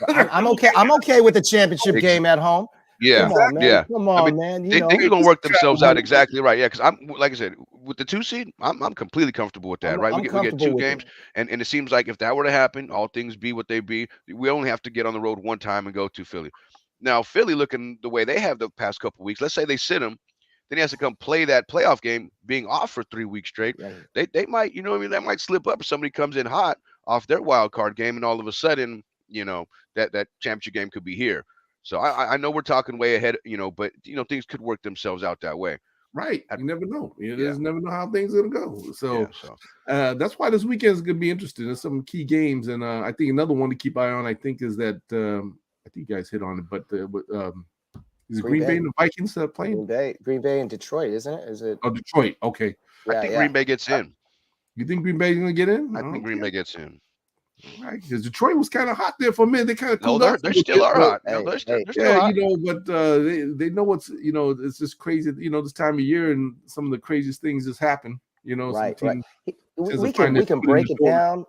S3: I'm okay. I'm okay with the championship game at home.
S2: Yeah,
S3: Come on, man.
S2: yeah.
S3: Come
S2: I
S3: on,
S2: mean,
S3: man. You
S2: they're
S3: know,
S2: gonna work themselves out exactly right. Yeah, because I'm like I said, with the 2 seed, I'm completely comfortable with that. Right,
S3: I'm
S2: we get
S3: comfortable
S2: 2
S3: with
S2: games,
S3: it.
S2: and it seems like if that were to happen, all things be what they be, we only have to get on the road one time and go to Philly. Now, Philly looking the way they have the past couple weeks. Let's say they sit him, then he has to come play that playoff game, being off for 3 weeks straight.
S3: Yeah.
S2: They might, you know what I mean, that might slip up if somebody comes in hot off their wild card game, and all of a sudden, that championship game could be here. So I know we're talking way ahead, but things could work themselves out that way.
S1: Right. You never know. You
S2: Yeah.
S1: just never know how things are gonna go. So,
S2: So
S1: that's why this weekend is gonna be interesting. There's some key games, and I think another one to keep eye on. I think is that I think you guys hit on it, but is it Green Bay and the Vikings playing?
S3: Green Bay and Detroit, isn't it? Is it?
S1: Oh, Detroit. Okay.
S2: I think Green Bay gets in.
S1: You think Green Bay's gonna get in?
S2: I think Green Bay gets in.
S1: Right, because Detroit was kind of hot there for a minute. They kind of cooled
S2: off. They still are hot. No, they're still hot.
S1: But they know what's it's just crazy. This time of year and some of the craziest things just happen.
S3: Right. We can break it down.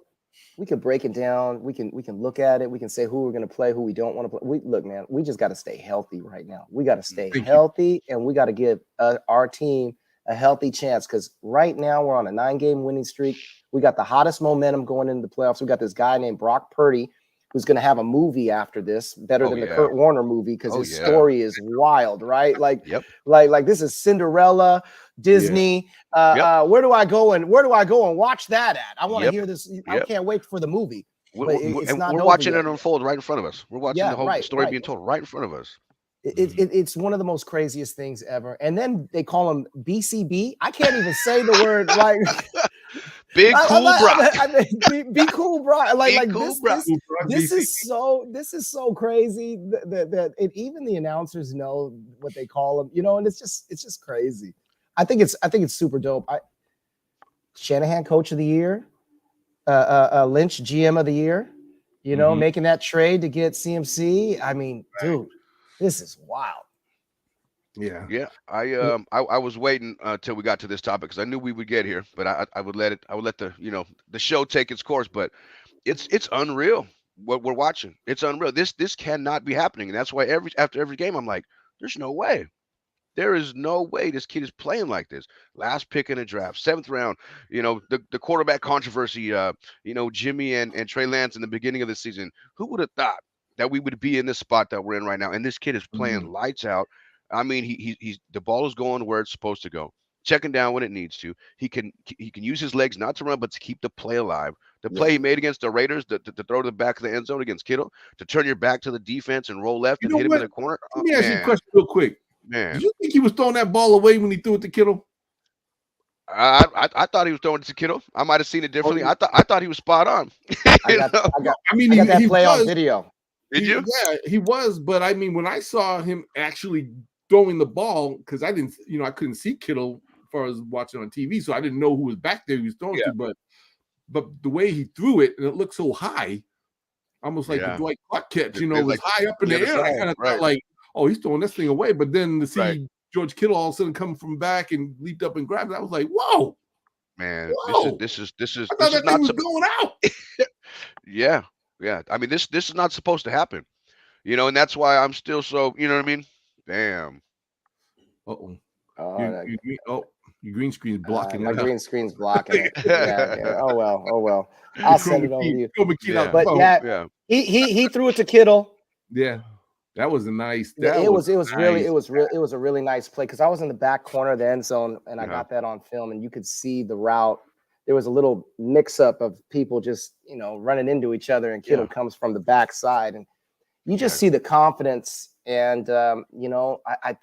S3: We can break it down. We can look at it. We can say who we're going to play, who we don't want to play. Look, man, we just got to stay healthy right now. We got to stay healthy, and we got to give our team a healthy chance, because right now we're on a 9-game winning streak. We got the hottest momentum going into the playoffs. We got this guy named Brock Purdy who's going to have a movie after this, better than the Kurt Warner movie, because his story is wild, right? Like this is Cinderella, Disney. Where do I go and watch that at? I want to hear this. I can't wait for the movie.
S2: We're watching it unfold right in front of us. We're watching the whole story being told right in front of us.
S3: It's one of the most craziest things ever. And then they call him BCB. I can't even say the word like
S2: Big Cool Brock.
S3: Be cool, Brock. This is so crazy that even the announcers know what they call him, and it's just crazy. I think it's super dope. Shanahan Coach of the Year, Lynch GM of the Year, making that trade to get CMC. I mean, dude. This is wild.
S2: Yeah. I was waiting till we got to this topic because I knew we would get here, but I would let the the show take its course. But it's unreal what we're watching. It's unreal. This cannot be happening, and that's why after every game I'm like, there's no way. There is no way this kid is playing like this. Last pick in the draft, 7th round. The quarterback controversy. Jimmy and Trey Lance in the beginning of the season. Who would have thought that we would be in this spot that we're in right now? And this kid is playing lights out. I mean, he's the ball is going where it's supposed to go, checking down when it needs to. He can use his legs not to run, but to keep the play alive. The play he made against the Raiders, to throw to the back of the end zone against Kittle, to turn your back to the defense and roll left and hit him in the corner.
S1: Let me ask you a question real quick.
S2: Man,
S1: did you think he was throwing that ball away when he threw it to Kittle?
S2: I thought he was throwing it to Kittle. I might have seen it differently. I thought he was spot on.
S3: I got that play on video.
S2: Did you?
S1: Yeah, he was. But I mean, when I saw him actually throwing the ball, because I didn't, I couldn't see Kittle as far as watching on TV, so I didn't know who was back there he was throwing to. But the way he threw it, and it looked so high, almost like the Dwight Clark catch, it was like high up in the air. I kind of thought like, oh, he's throwing this thing away. But then to see George Kittle all of a sudden come from back and leaped up and grabbed it, I was like, whoa.
S2: Man,
S1: whoa.
S2: This is
S1: I thought that thing was going out.
S2: Yeah. I mean, this is not supposed to happen, and that's why I'm still so, you know what I mean? Damn.
S1: Your green screen's blocking
S3: my green screen's blocking it. Yeah. Oh well. I'll send it over to you. But he threw it to Kittle.
S1: Yeah. That was a nice.
S3: It was a really nice play, because I was in the back corner of the end zone and I got that on film, and you could see the route. There was a little mix-up of people just, running into each other, and Kittle comes from the backside, and you just see the confidence. And I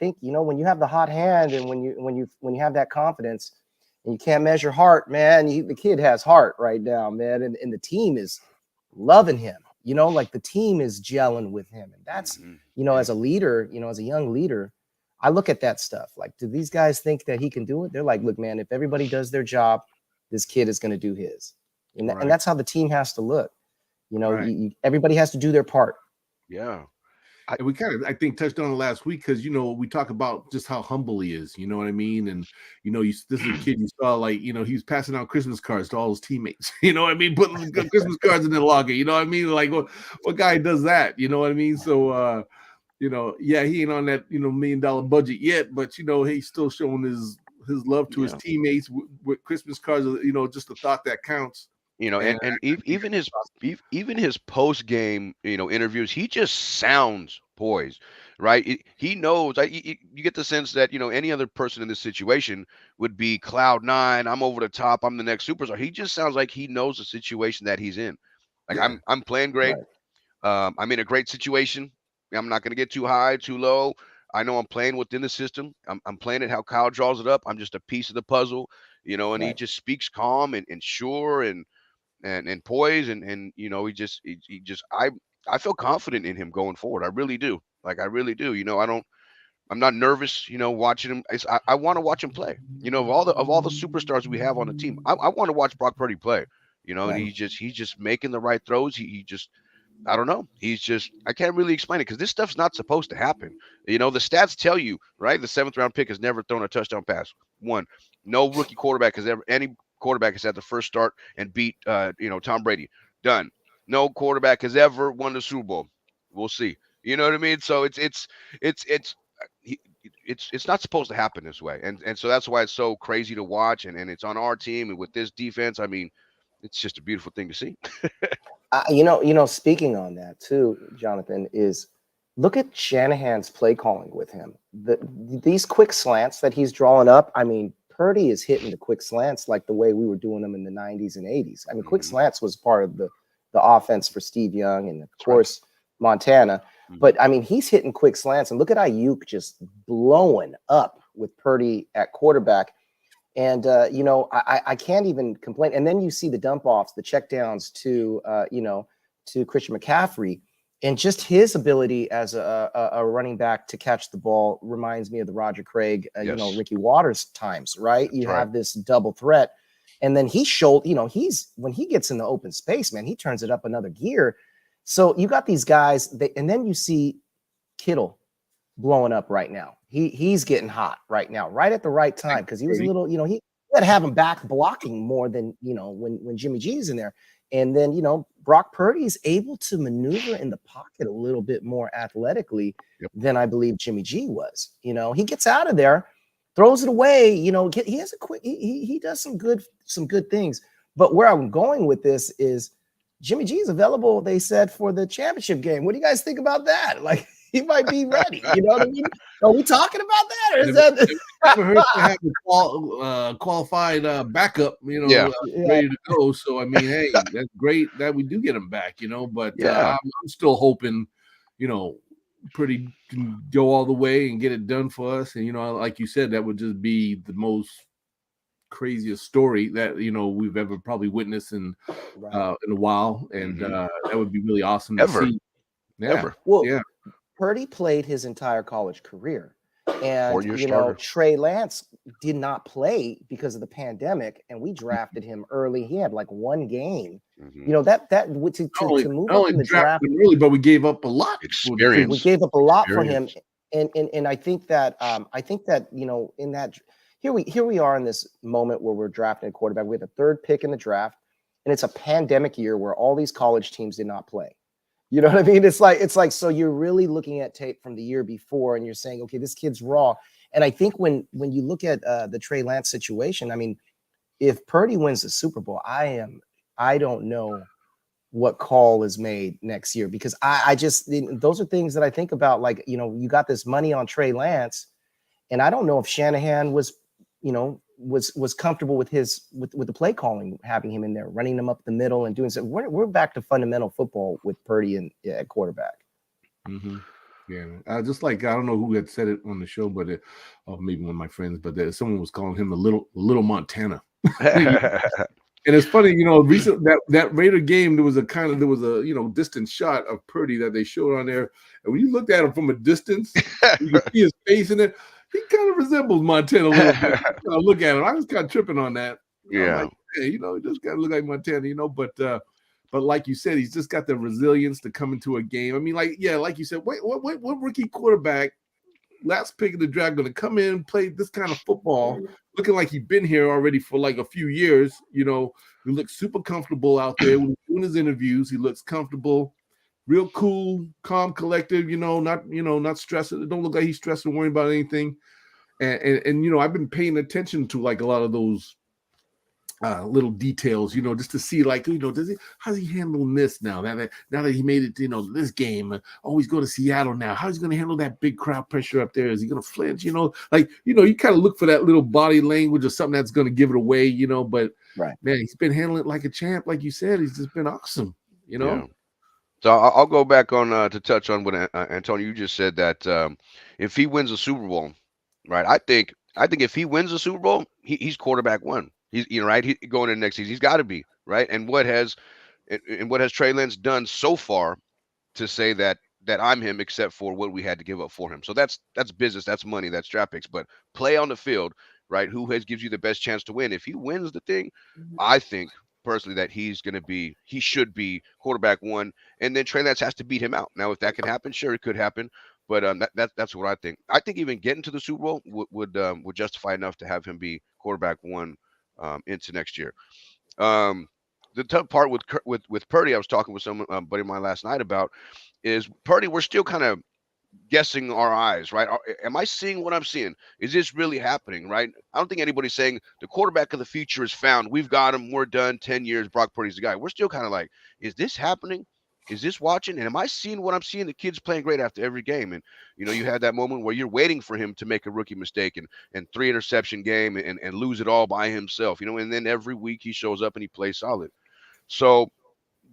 S3: think when you have the hot hand, and when you have that confidence, and you can't measure heart, man, the kid has heart right now, man, and the team is loving him. Like the team is gelling with him, and that's as a leader, as a young leader, I look at that stuff. Like, do these guys think that he can do it? They're like, look, man, if everybody does their job, this kid is going to do his. And that's how the team has to look. Everybody has to do their part.
S2: Yeah.
S1: and we kind of, I think, touched on it last week because we talk about just how humble he is. You know what I mean? And this is a kid you saw, like, he was passing out Christmas cards to all his teammates. You know what I mean? Putting Christmas cards in their locker. You know what I mean? Like, what guy does that? You know what I mean? So, yeah, he ain't on that $1 million budget yet, but he's still showing his love to his teammates with Christmas cards. Just the thought that counts.
S2: And even his post game, interviews, he just sounds poised, right? He knows. You get the sense that any other person in this situation would be cloud nine. I'm over the top. I'm the next superstar. He just sounds like he knows the situation that he's in. Like, I'm playing great.
S3: Right.
S2: I'm in a great situation. I'm not going to get too high, too low. I know I'm playing within the system. I'm playing it how Kyle draws it up. I'm just a piece of the puzzle, and
S3: Right.
S2: he just speaks calm and sure and poise and he just I feel confident in him going forward. I really do. Like, I really do. I'm not nervous, watching him. I want to watch him play. Of all the superstars we have on the team, I want to watch Brock Purdy play. And
S3: Right.
S2: he's just making the right throws. He just, I don't know. I can't really explain it because this stuff's not supposed to happen. The stats tell you, right? The 7th round pick has never thrown a touchdown pass. One, no rookie quarterback has ever, any quarterback has had the first start and beat, Tom Brady. Done. No quarterback has ever won the Super Bowl. We'll see. You know what I mean? So it's not supposed to happen this way. And so that's why it's so crazy to watch. And it's on our team. And with this defense, I mean, it's just a beautiful thing to see.
S3: Speaking on that too, Jonathan, is look at Shanahan's play calling with him. These quick slants that he's drawing up. I mean, Purdy is hitting the quick slants like the way we were doing them in the 90s and 80s. I mean, quick slants was part of the offense for Steve Young and, of course, Montana. But, I mean, he's hitting quick slants. And look at Ayuk just blowing up with Purdy at quarterback. And, I can't even complain. And then you see the dump offs, the checkdowns to Christian McCaffrey. And just his ability as a running back to catch the ball reminds me of the Roger Craig,
S2: Yes.
S3: Ricky Waters times, right?
S2: That's
S3: You
S2: right.
S3: have this double threat. And then he showed, when he gets in the open space, man, he turns it up another gear. So you got these guys, and then you see Kittle blowing up right now. He's getting hot right now, right at the right time, because he was a little, he had to have him back blocking more than, when Jimmy G's in there. And then, Brock Purdy is able to maneuver in the pocket a little bit more athletically than I believe Jimmy G was. He gets out of there, throws it away. He has a quick. He does some good things. But where I'm going with this is Jimmy G is available, they said, for the championship game. What do you guys think about that? Like, he might be ready. You know what I mean? Are we talking about that, or is that?
S1: Never hurt to have a qualified backup, ready to go. So I mean, hey, that's great that we do get him back, But I'm still hoping, Purdy can go all the way and get it done for us. And like you said, that would just be the most craziest story that we've ever probably witnessed in a while, and that would be really awesome to see. Yeah.
S2: Ever.
S3: Well, Purdy played his entire college career. And, Trey Lance did not play because of the pandemic, and we drafted him early. He had like one game. To move up in the draft
S1: early, but we gave up a lot.
S2: Experience.
S3: We gave up a lot for him, and I think that in that here we are in this moment where we're drafting a quarterback. We have the 3rd pick in the draft, and it's a pandemic year where all these college teams did not play. You know what I mean? It's like, so you're really looking at tape from the year before and you're saying, okay, this kid's raw. And I think when you look at the Trey Lance situation, I mean, if Purdy wins the Super Bowl, I don't know what call is made next year, because I just, those are things that I think about. Like, you got this money on Trey Lance, and I don't know if Shanahan was comfortable with with the play calling, having him in there, running them up the middle and doing so. We're back to fundamental football with Purdy and at quarterback.
S1: Mm-hmm. Yeah, just like, I don't know who had said it on the show, but maybe one of my friends, but someone was calling him the little Montana. And it's funny, recent that Raider game, there was a distant shot of Purdy that they showed on there, and when you looked at him from a distance, you could see his face in it. He kind of resembles Montana a little bit. Look at him. I was kind of tripping on that.
S2: Yeah.
S1: Like, hey, he just kind of look like Montana, But but like you said, he's just got the resilience to come into a game. I mean, like you said, what rookie quarterback, last pick of the draft, going to come in, play this kind of football, looking like he's been here already for like a few years. He looks super comfortable out there when he's doing his interviews. He looks comfortable, real cool, calm, collective. Not stressing. It don't look like he's stressed or worrying about anything. And I've been paying attention to like a lot of those little details, just to see like, how's he handling this now that he made it, this game. Oh, he's going to Seattle now. How's he going to handle that big crowd pressure up there? Is he going to flinch? You kind of look for that little body language or something that's going to give it away, but
S3: right,
S1: man, he's been handling it like a champ. Like you said, he's just been awesome,
S2: Yeah. So I'll go back on to touch on what Antonio, you just said, that if he wins a Super Bowl, right? I think if he wins a Super Bowl, he's quarterback one. He's right. He going into next season, he's got to be right. And what has Trey Lance done so far to say that I'm him, except for what we had to give up for him? So that's business, that's money, that's draft picks. But play on the field, right? Who gives you the best chance to win? If he wins the thing, I think personally that he should be quarterback one, and then Trey Lance has to beat him out. Now, if that can happen, sure, it could happen. But that's what I think. I think even getting to the Super Bowl would justify enough to have him be quarterback one into next year. The tough part with Purdy, I was talking with some buddy of mine last night about, is Purdy. We're still kind of guessing our eyes, right? Am I seeing what I'm seeing? Is this really happening, right? I don't think anybody's saying the quarterback of the future is found. We've got him. We're done. 10 years. Brock Purdy's the guy. We're still kind of like, is this happening? Is this watching? And am I seeing what I'm seeing? The kid's playing great after every game. And, you had that moment where you're waiting for him to make a rookie mistake and 3 interception game and lose it all by himself, and then every week he shows up and he plays solid. So,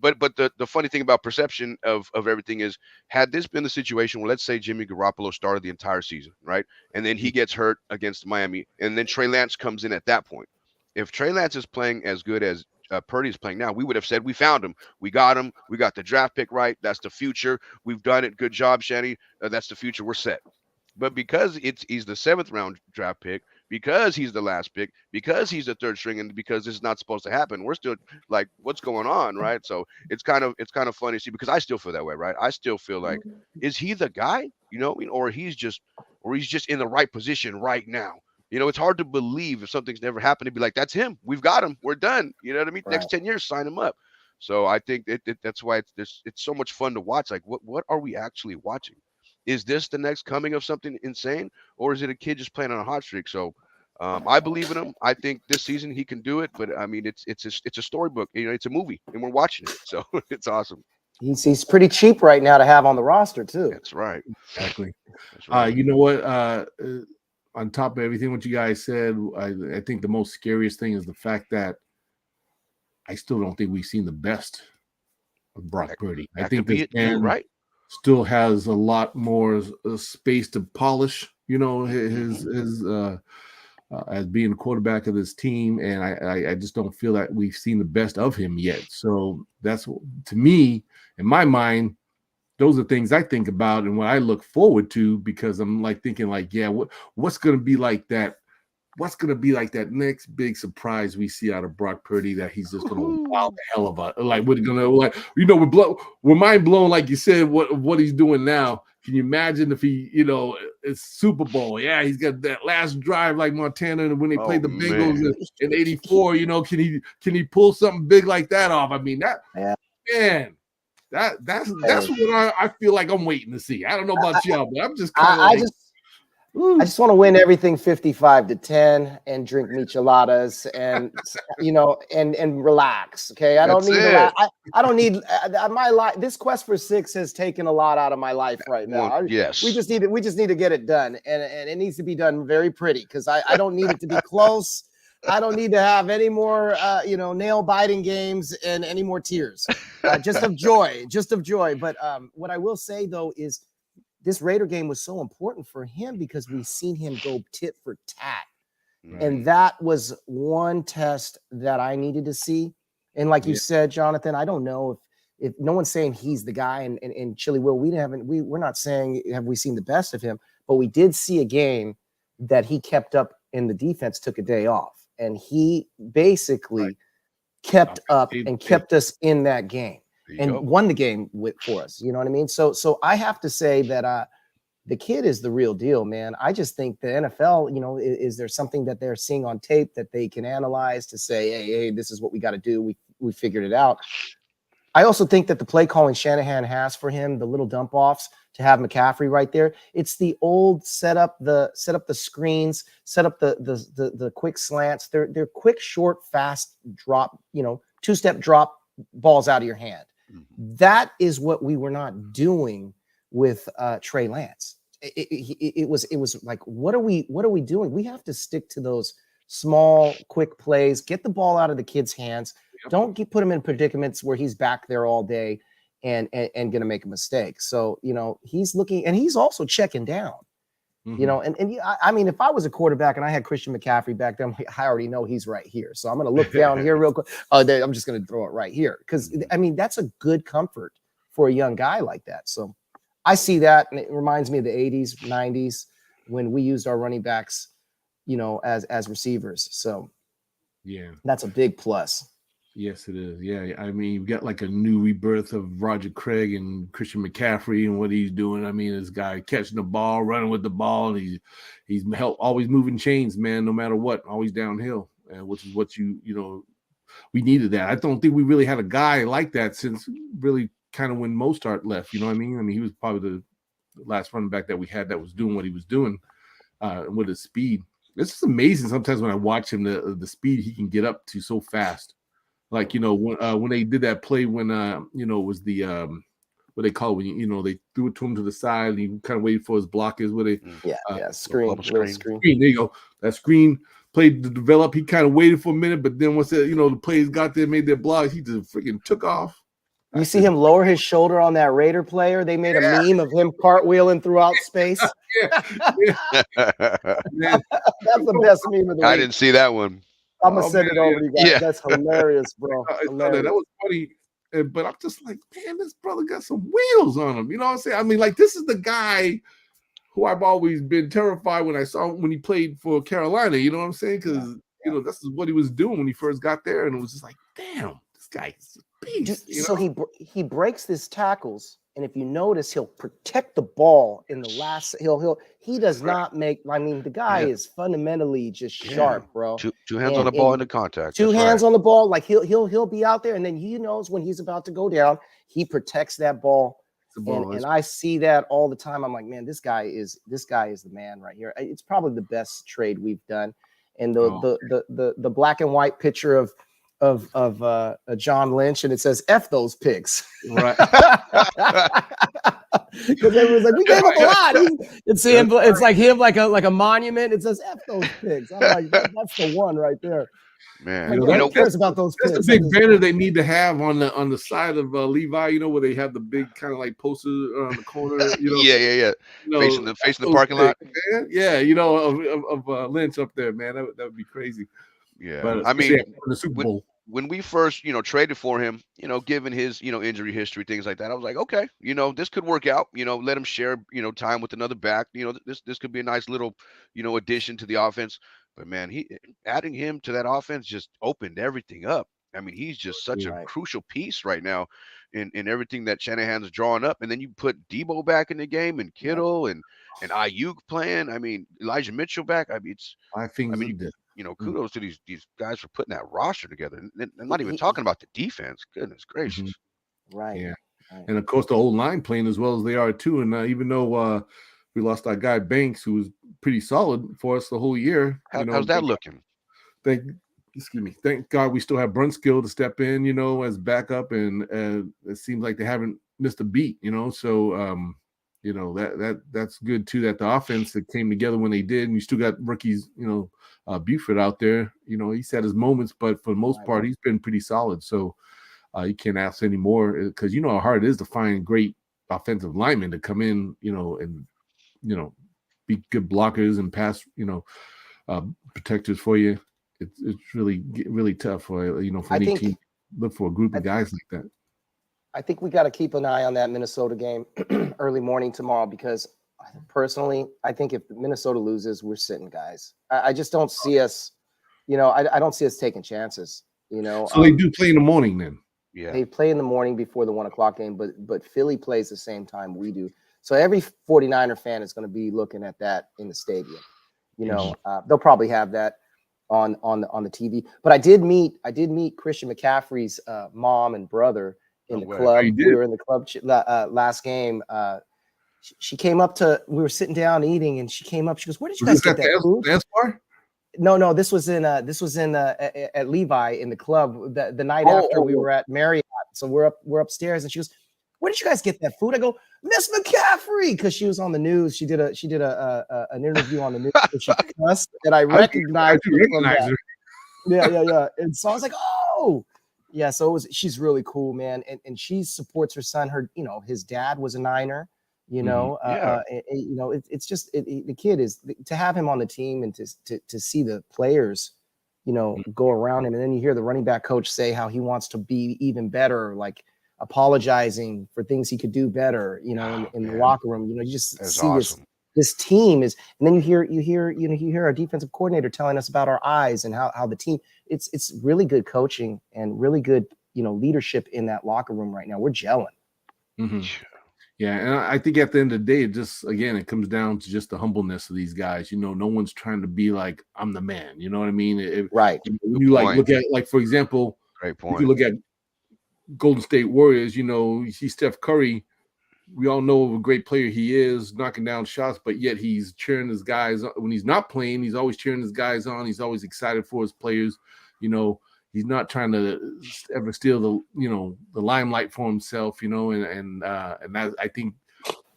S2: but the funny thing about perception of everything is, had this been the situation where, let's say, Jimmy Garoppolo started the entire season, right? And then he gets hurt against Miami, and then Trey Lance comes in at that point. If Trey Lance is playing as good as Purdy is playing now, we would have said, we found him. We got him. We got the draft pick right. That's the future. We've done it. Good job, Shanny. That's the future. We're set. But because he's the 7th round draft pick, because he's the last pick, because he's the 3rd string, and because this is not supposed to happen, we're still like, what's going on, right? So it's kind of funny to see, because I still feel that way, right? I still feel like, is he the guy, or he's just in the right position right now? It's hard to believe if something's never happened to be like, that's him. We've got him. We're done. You know what I mean? Right. Next 10 years, sign him up. So I think that's why it's so much fun to watch. Like, what are we actually watching? Is this the next coming of something insane, or is it a kid just playing on a hot streak? So I believe in him. I think this season he can do it. But I mean, it's a storybook. It's a movie, and we're watching it. So it's awesome.
S3: He's pretty cheap right now to have on the roster too.
S2: That's right.
S1: Exactly.
S2: That's right.
S1: You know what? On top of everything what you guys said, I think the most scariest thing is the fact that I still don't think we've seen the best of Brock Purdy. I think this man
S2: right.
S1: still has a lot more space to polish, his as being quarterback of this team, and I just don't feel that we've seen the best of him yet. So that's, to me, in my mind, those are things I think about and what I look forward to, because I'm like thinking like, yeah, what's going to be like that? What's going to be like that next big surprise we see out of Brock Purdy that he's just going to wow the hell of a, like, we're going to, like, we're mind blown, like you said, what he's doing now. Can you imagine if he, it's Super Bowl? Yeah, he's got that last drive like Montana when they played the Bengals in '84. Can he pull something big like that off? I mean, man. That's what I feel like I'm waiting to see. I don't know about y'all, but I'm just kind of like,
S3: I just want to win everything 55-10 and drink micheladas and and relax. Okay, I don't need I don't need my life. This quest for 6 has taken a lot out of my life right now.
S2: Well, yes,
S3: we just need to get it done, and it needs to be done very pretty, because I don't need it to be close. I don't need to have any more, nail biting games and any more tears, just of joy. But what I will say though is, this Raider game was so important for him because we've seen him go tit for tat. Right. And that was one test that I needed to see. And like you said, Jonathan, I don't know if no one's saying he's the guy, and Chili Will, we're not saying have we seen the best of him, but we did see a game that he kept up, and the defense took a day off. And he basically kept up
S1: It-
S3: and kept us in that game
S2: There you
S3: and
S2: go.
S3: won the game for us. You know what I mean? So I have to say that the kid is the real deal, man. I just think the NFL, is there something that they're seeing on tape that they can analyze to say, hey, this is what we got to do. We figured it out. I also think that the play calling Shanahan has for him, the little dump offs to have McCaffrey right there, it's the old set up the screens, set up the quick slants. They're quick, short, fast drop, two-step drop balls out of your hand.
S2: Mhm.
S3: That is what we were not doing with Trey Lance. It was like, what are we doing? We have to stick to those small, quick plays, get the ball out of the kid's hands. Don't put him in predicaments where he's back there all day and going to make a mistake. So, he's looking, and he's also checking down, I mean, if I was a quarterback and I had Christian McCaffrey back there, I already know he's right here. So I'm going to look down here real quick. I'm just going to throw it right here. Because, I mean, that's a good comfort for a young guy like that. So I see that. And it reminds me of the 80s, 90s, when we used our running backs, as receivers. So
S1: Yeah.
S3: that's a big plus.
S1: Yes, it is. Yeah, I mean, you've got like a new rebirth of Roger Craig and Christian McCaffrey and what he's doing. I mean, this guy catching the ball, running with the ball, and he's always moving chains, man. No matter what, always downhill, which is what we needed that. I don't think we really had a guy like that since really kind of when Mostert left. You know what I mean? I mean, he was probably the last running back that we had that was doing what he was doing with his speed. It's just amazing sometimes when I watch him, the speed he can get up to so fast. Like, when they did that play when, it was the, what they call it, when, they threw it to him to the side and he kind of waited for his blockers where they,
S3: Screen.
S1: There you go. That screen played to develop. He kind of waited for a minute, but then once the plays got there, made their block, he just freaking took off.
S3: You see him lower his shoulder on that Raider player? They made a meme of him cartwheeling throughout space.
S1: Man,
S3: That's the best meme of the week.
S2: I didn't see that one.
S3: I'm going to send it over to you guys.
S2: Yeah.
S3: That's hilarious, bro.
S1: I saw that was funny. But I'm just like, man, this brother got some wheels on him. You know what I'm saying? I mean, like, this is the guy who I've always been terrified when I saw when he played for Carolina. You know what I'm saying? Because, this is what he was doing when he first got there. And it was just like, damn, this guy's a beast.
S3: So he breaks his tackles. And if you notice, he'll protect the ball in the last. He does not make. I mean, the guy is fundamentally just sharp, bro.
S2: Two hands on the ball into contact.
S3: Two hands on the ball, like he'll be out there, and then he knows when he's about to go down. He protects that ball, and I see that all the time. I'm like, man, this guy is the man right here. It's probably the best trade we've done, and the black and white picture of John Lynch, and it says "F those picks."
S1: Right.
S3: Because everyone's like, we gave up a lot. It's like him, like a monument. It says "F those picks." I'm like, that's the one right there.
S2: Man,
S3: who cares about those picks?
S1: That's the big banner they need to have on the side of Levi. Where they have the big kind of like poster on the corner.
S2: Yeah. Facing the parking lot.
S1: Man. Yeah, of Lynch up there, man. That would be crazy.
S2: Yeah,
S1: but
S2: I mean,
S1: the Super Bowl.
S2: When we first, traded for him, given his, injury history, things like that, I was like, okay, this could work out. Let him share, time with another back. This could be a nice little, addition to the offense. But man, adding him to that offense just opened everything up. I mean, he's just such a crucial piece right now in everything that Shanahan's drawing up. And then you put Debo back in the game, and Kittle and Ayuk playing. I mean, Elijah Mitchell back. I mean, kudos to these guys for putting that roster together. And not even talking about the defense. Goodness gracious.
S3: Right.
S1: Yeah. And of course, the old line playing as well as they are too. And even though we lost our guy Banks, who was pretty solid for us the whole year.
S2: How's that looking?
S1: Thank God we still have Brunskill to step in, as backup, and it seems like they haven't missed a beat, So that's good too. That the offense that came together when they did, and you still got rookies, Buford out there. He's had his moments, but for the most part, he's been pretty solid. So you can't ask any more because how hard it is to find great offensive linemen to come in, and be good blockers and pass, protectors for you. It's really tough for any team. Look for a group of guys like that.
S3: I think we got to keep an eye on that Minnesota game early morning tomorrow, because personally, I think if Minnesota loses, we're sitting, guys. I just don't see us, I don't see us taking chances.
S1: So they do play in the morning then.
S2: Yeah.
S3: They play in the morning before the 1 o'clock game, but Philly plays the same time we do. So every 49er fan is going to be looking at that in the stadium. They'll probably have that on the TV. But I did meet Christian McCaffrey's mom and brother in the club. We were in the club last game. She came up we were sitting down eating, and she came up. She goes, "Where did you guys get that food?" No, this was in at Levi in the club the night after we were at Marriott. So we're upstairs, and she goes, "Where did you guys get that food?" I go, "Miss McCaffrey," because she was on the news. She did an interview on the news. And she cussed, and I recognized her. Yeah. And so I was like, "Oh, yeah." So she's really cool, man, and she supports her son. His dad was a Niner. It's just the kid is to have him on the team and to see the players, go around him. And then you hear the running back coach say how he wants to be even better, like apologizing for things he could do better, in the locker room. You just
S2: That's
S3: see
S2: awesome.
S3: this team is, and then you hear our defensive coordinator telling us about our eyes and how the team, it's really good coaching and really good, leadership in that locker room right now. We're gelling.
S1: Mm-hmm. Yeah, and I think at the end of the day, it comes down to just the humbleness of these guys. No one's trying to be like, I'm the man. You know what I mean?
S3: Right.
S1: When you look at, for example,
S2: great point.
S1: If you look at Golden State Warriors, you see Steph Curry. We all know what a great player he is, knocking down shots, but yet he's cheering his guys. When he's not playing, he's always cheering his guys on. He's always excited for his players. He's not trying to ever steal the limelight for himself, and that, I think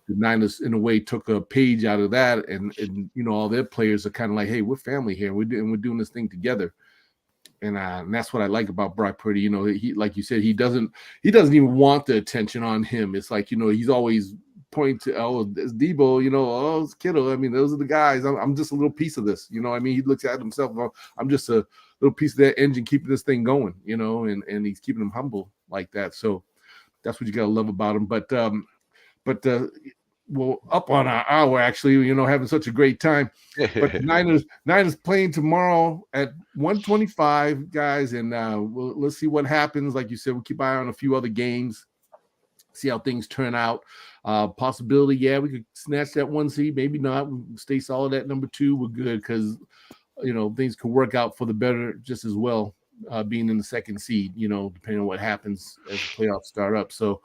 S1: the Niners in a way took a page out of that, and all their players are kind of like, hey, we're family here. We're doing this thing together, and that's what I like about Brock Purdy. He, like you said, he doesn't even want the attention on him. It's like, he's always pointing to, oh, it's Debo, oh, it's Kittle. I mean, those are the guys. I'm just a little piece of this. He looks at himself. I'm just a little piece of that engine keeping this thing going, and he's keeping them humble like that. So that's what you gotta love about him. But well, up on our hour, actually, having such a great time. But the Niners playing tomorrow at 1:25, guys, and let's see what happens. Like you said, we'll keep an eye on a few other games, see how things turn out. Possibility, yeah, we could snatch that 1 seed, maybe not. We stay solid at number 2. We're good because things could work out for the better just as well, being in the 2nd seed, depending on what happens as the playoffs start up. So,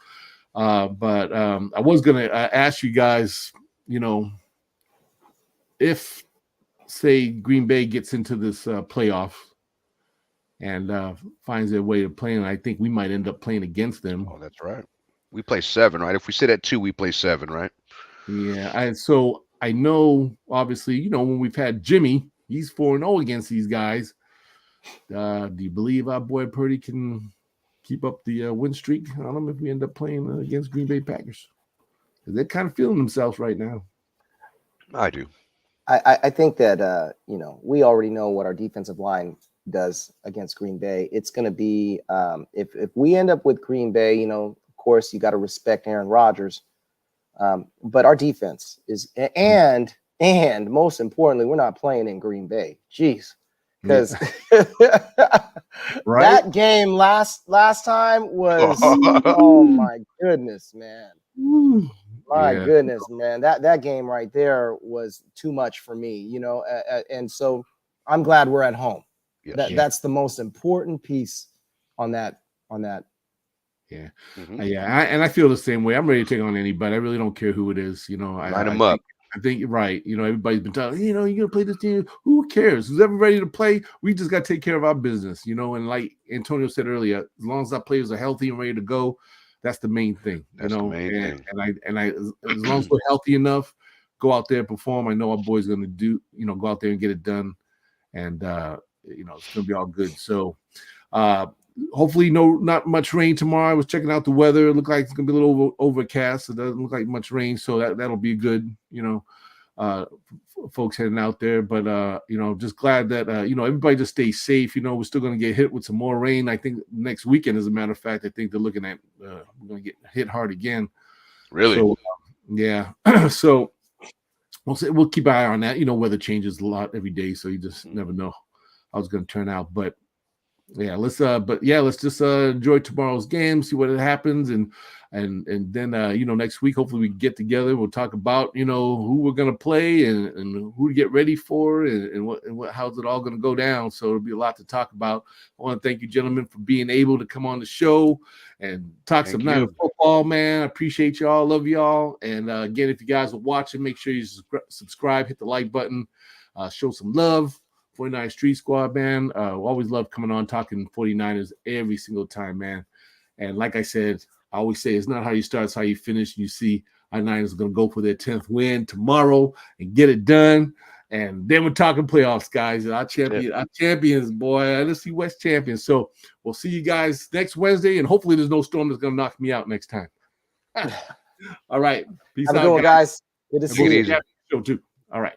S1: but I was going to ask you guys, if, say, Green Bay gets into this playoff and finds their way to playing, I think we might end up playing against them.
S2: Oh, that's right. We play 7, right? If we sit at 2, we play 7, right?
S1: Yeah. So I know, obviously, when we've had Jimmy, he's 4-0 against these guys. Do you believe our boy Purdy can keep up the win streak on them if we end up playing against Green Bay Packers? Because they're kind of feeling themselves right now.
S2: I do.
S3: I think that, we already know what our defensive line does against Green Bay. It's going to be, if we end up with Green Bay, of course, you got to respect Aaron Rodgers. But our defense is, and most importantly, we're not playing in Green Bay. Jeez. Because
S1: right?
S3: That game last time was, oh my goodness, man. My goodness, man. That game right there was too much for me, and so I'm glad we're at home.
S2: Yes.
S3: That's the most important piece on that.
S1: Yeah.
S2: Mm-hmm.
S1: And I feel the same way. I'm ready to take on anybody. I really don't care who it is.
S2: Line them up.
S1: I think you're right. Everybody's been telling, you're going to play this team. Who cares? Who's ever ready to play? We just got to take care of our business, and like Antonio said earlier, as long as our players are healthy and ready to go, that's the main thing.
S2: That's the main thing.
S1: And I, as long as we're healthy enough, go out there and perform. I know our boys going to go out there and get it done. And, it's going to be all good. So, hopefully not much rain tomorrow. I was checking out the weather. It looked like it's gonna be a little overcast. It doesn't look like much rain, so that'll be good, folks heading out there. But just glad that everybody just stays safe. We're still gonna get hit with some more rain. I think next weekend, as a matter of fact, I think they're looking at we're gonna get hit hard again.
S2: Really?
S1: So, yeah. So we'll keep an eye on that. Weather changes a lot every day, so you just never know how it's gonna turn out. But Yeah, let's just enjoy tomorrow's game, see what happens, and then next week hopefully we get together. We'll talk about who we're gonna play and who to get ready for and what how's it all gonna go down. So it'll be a lot to talk about. I want to thank you, gentlemen, for being able to come on the show and talk some Niner football, man. I appreciate y'all, love y'all, and again, if you guys are watching, make sure you subscribe, hit the like button, show some love. 49 Street Squad, man. Always love coming on talking 49ers every single time, man. And like I said, I always say it's not how you start, it's how you finish. You see, our Niners are going to go for their 10th win tomorrow and get it done. And then we're talking playoffs, guys. Our champions, boy. NFC West champions. So we'll see you guys next Wednesday, and hopefully there's no storm that's going to knock me out next time. All right. Peace out,
S3: guys. Good to see you.
S1: Show too. All right.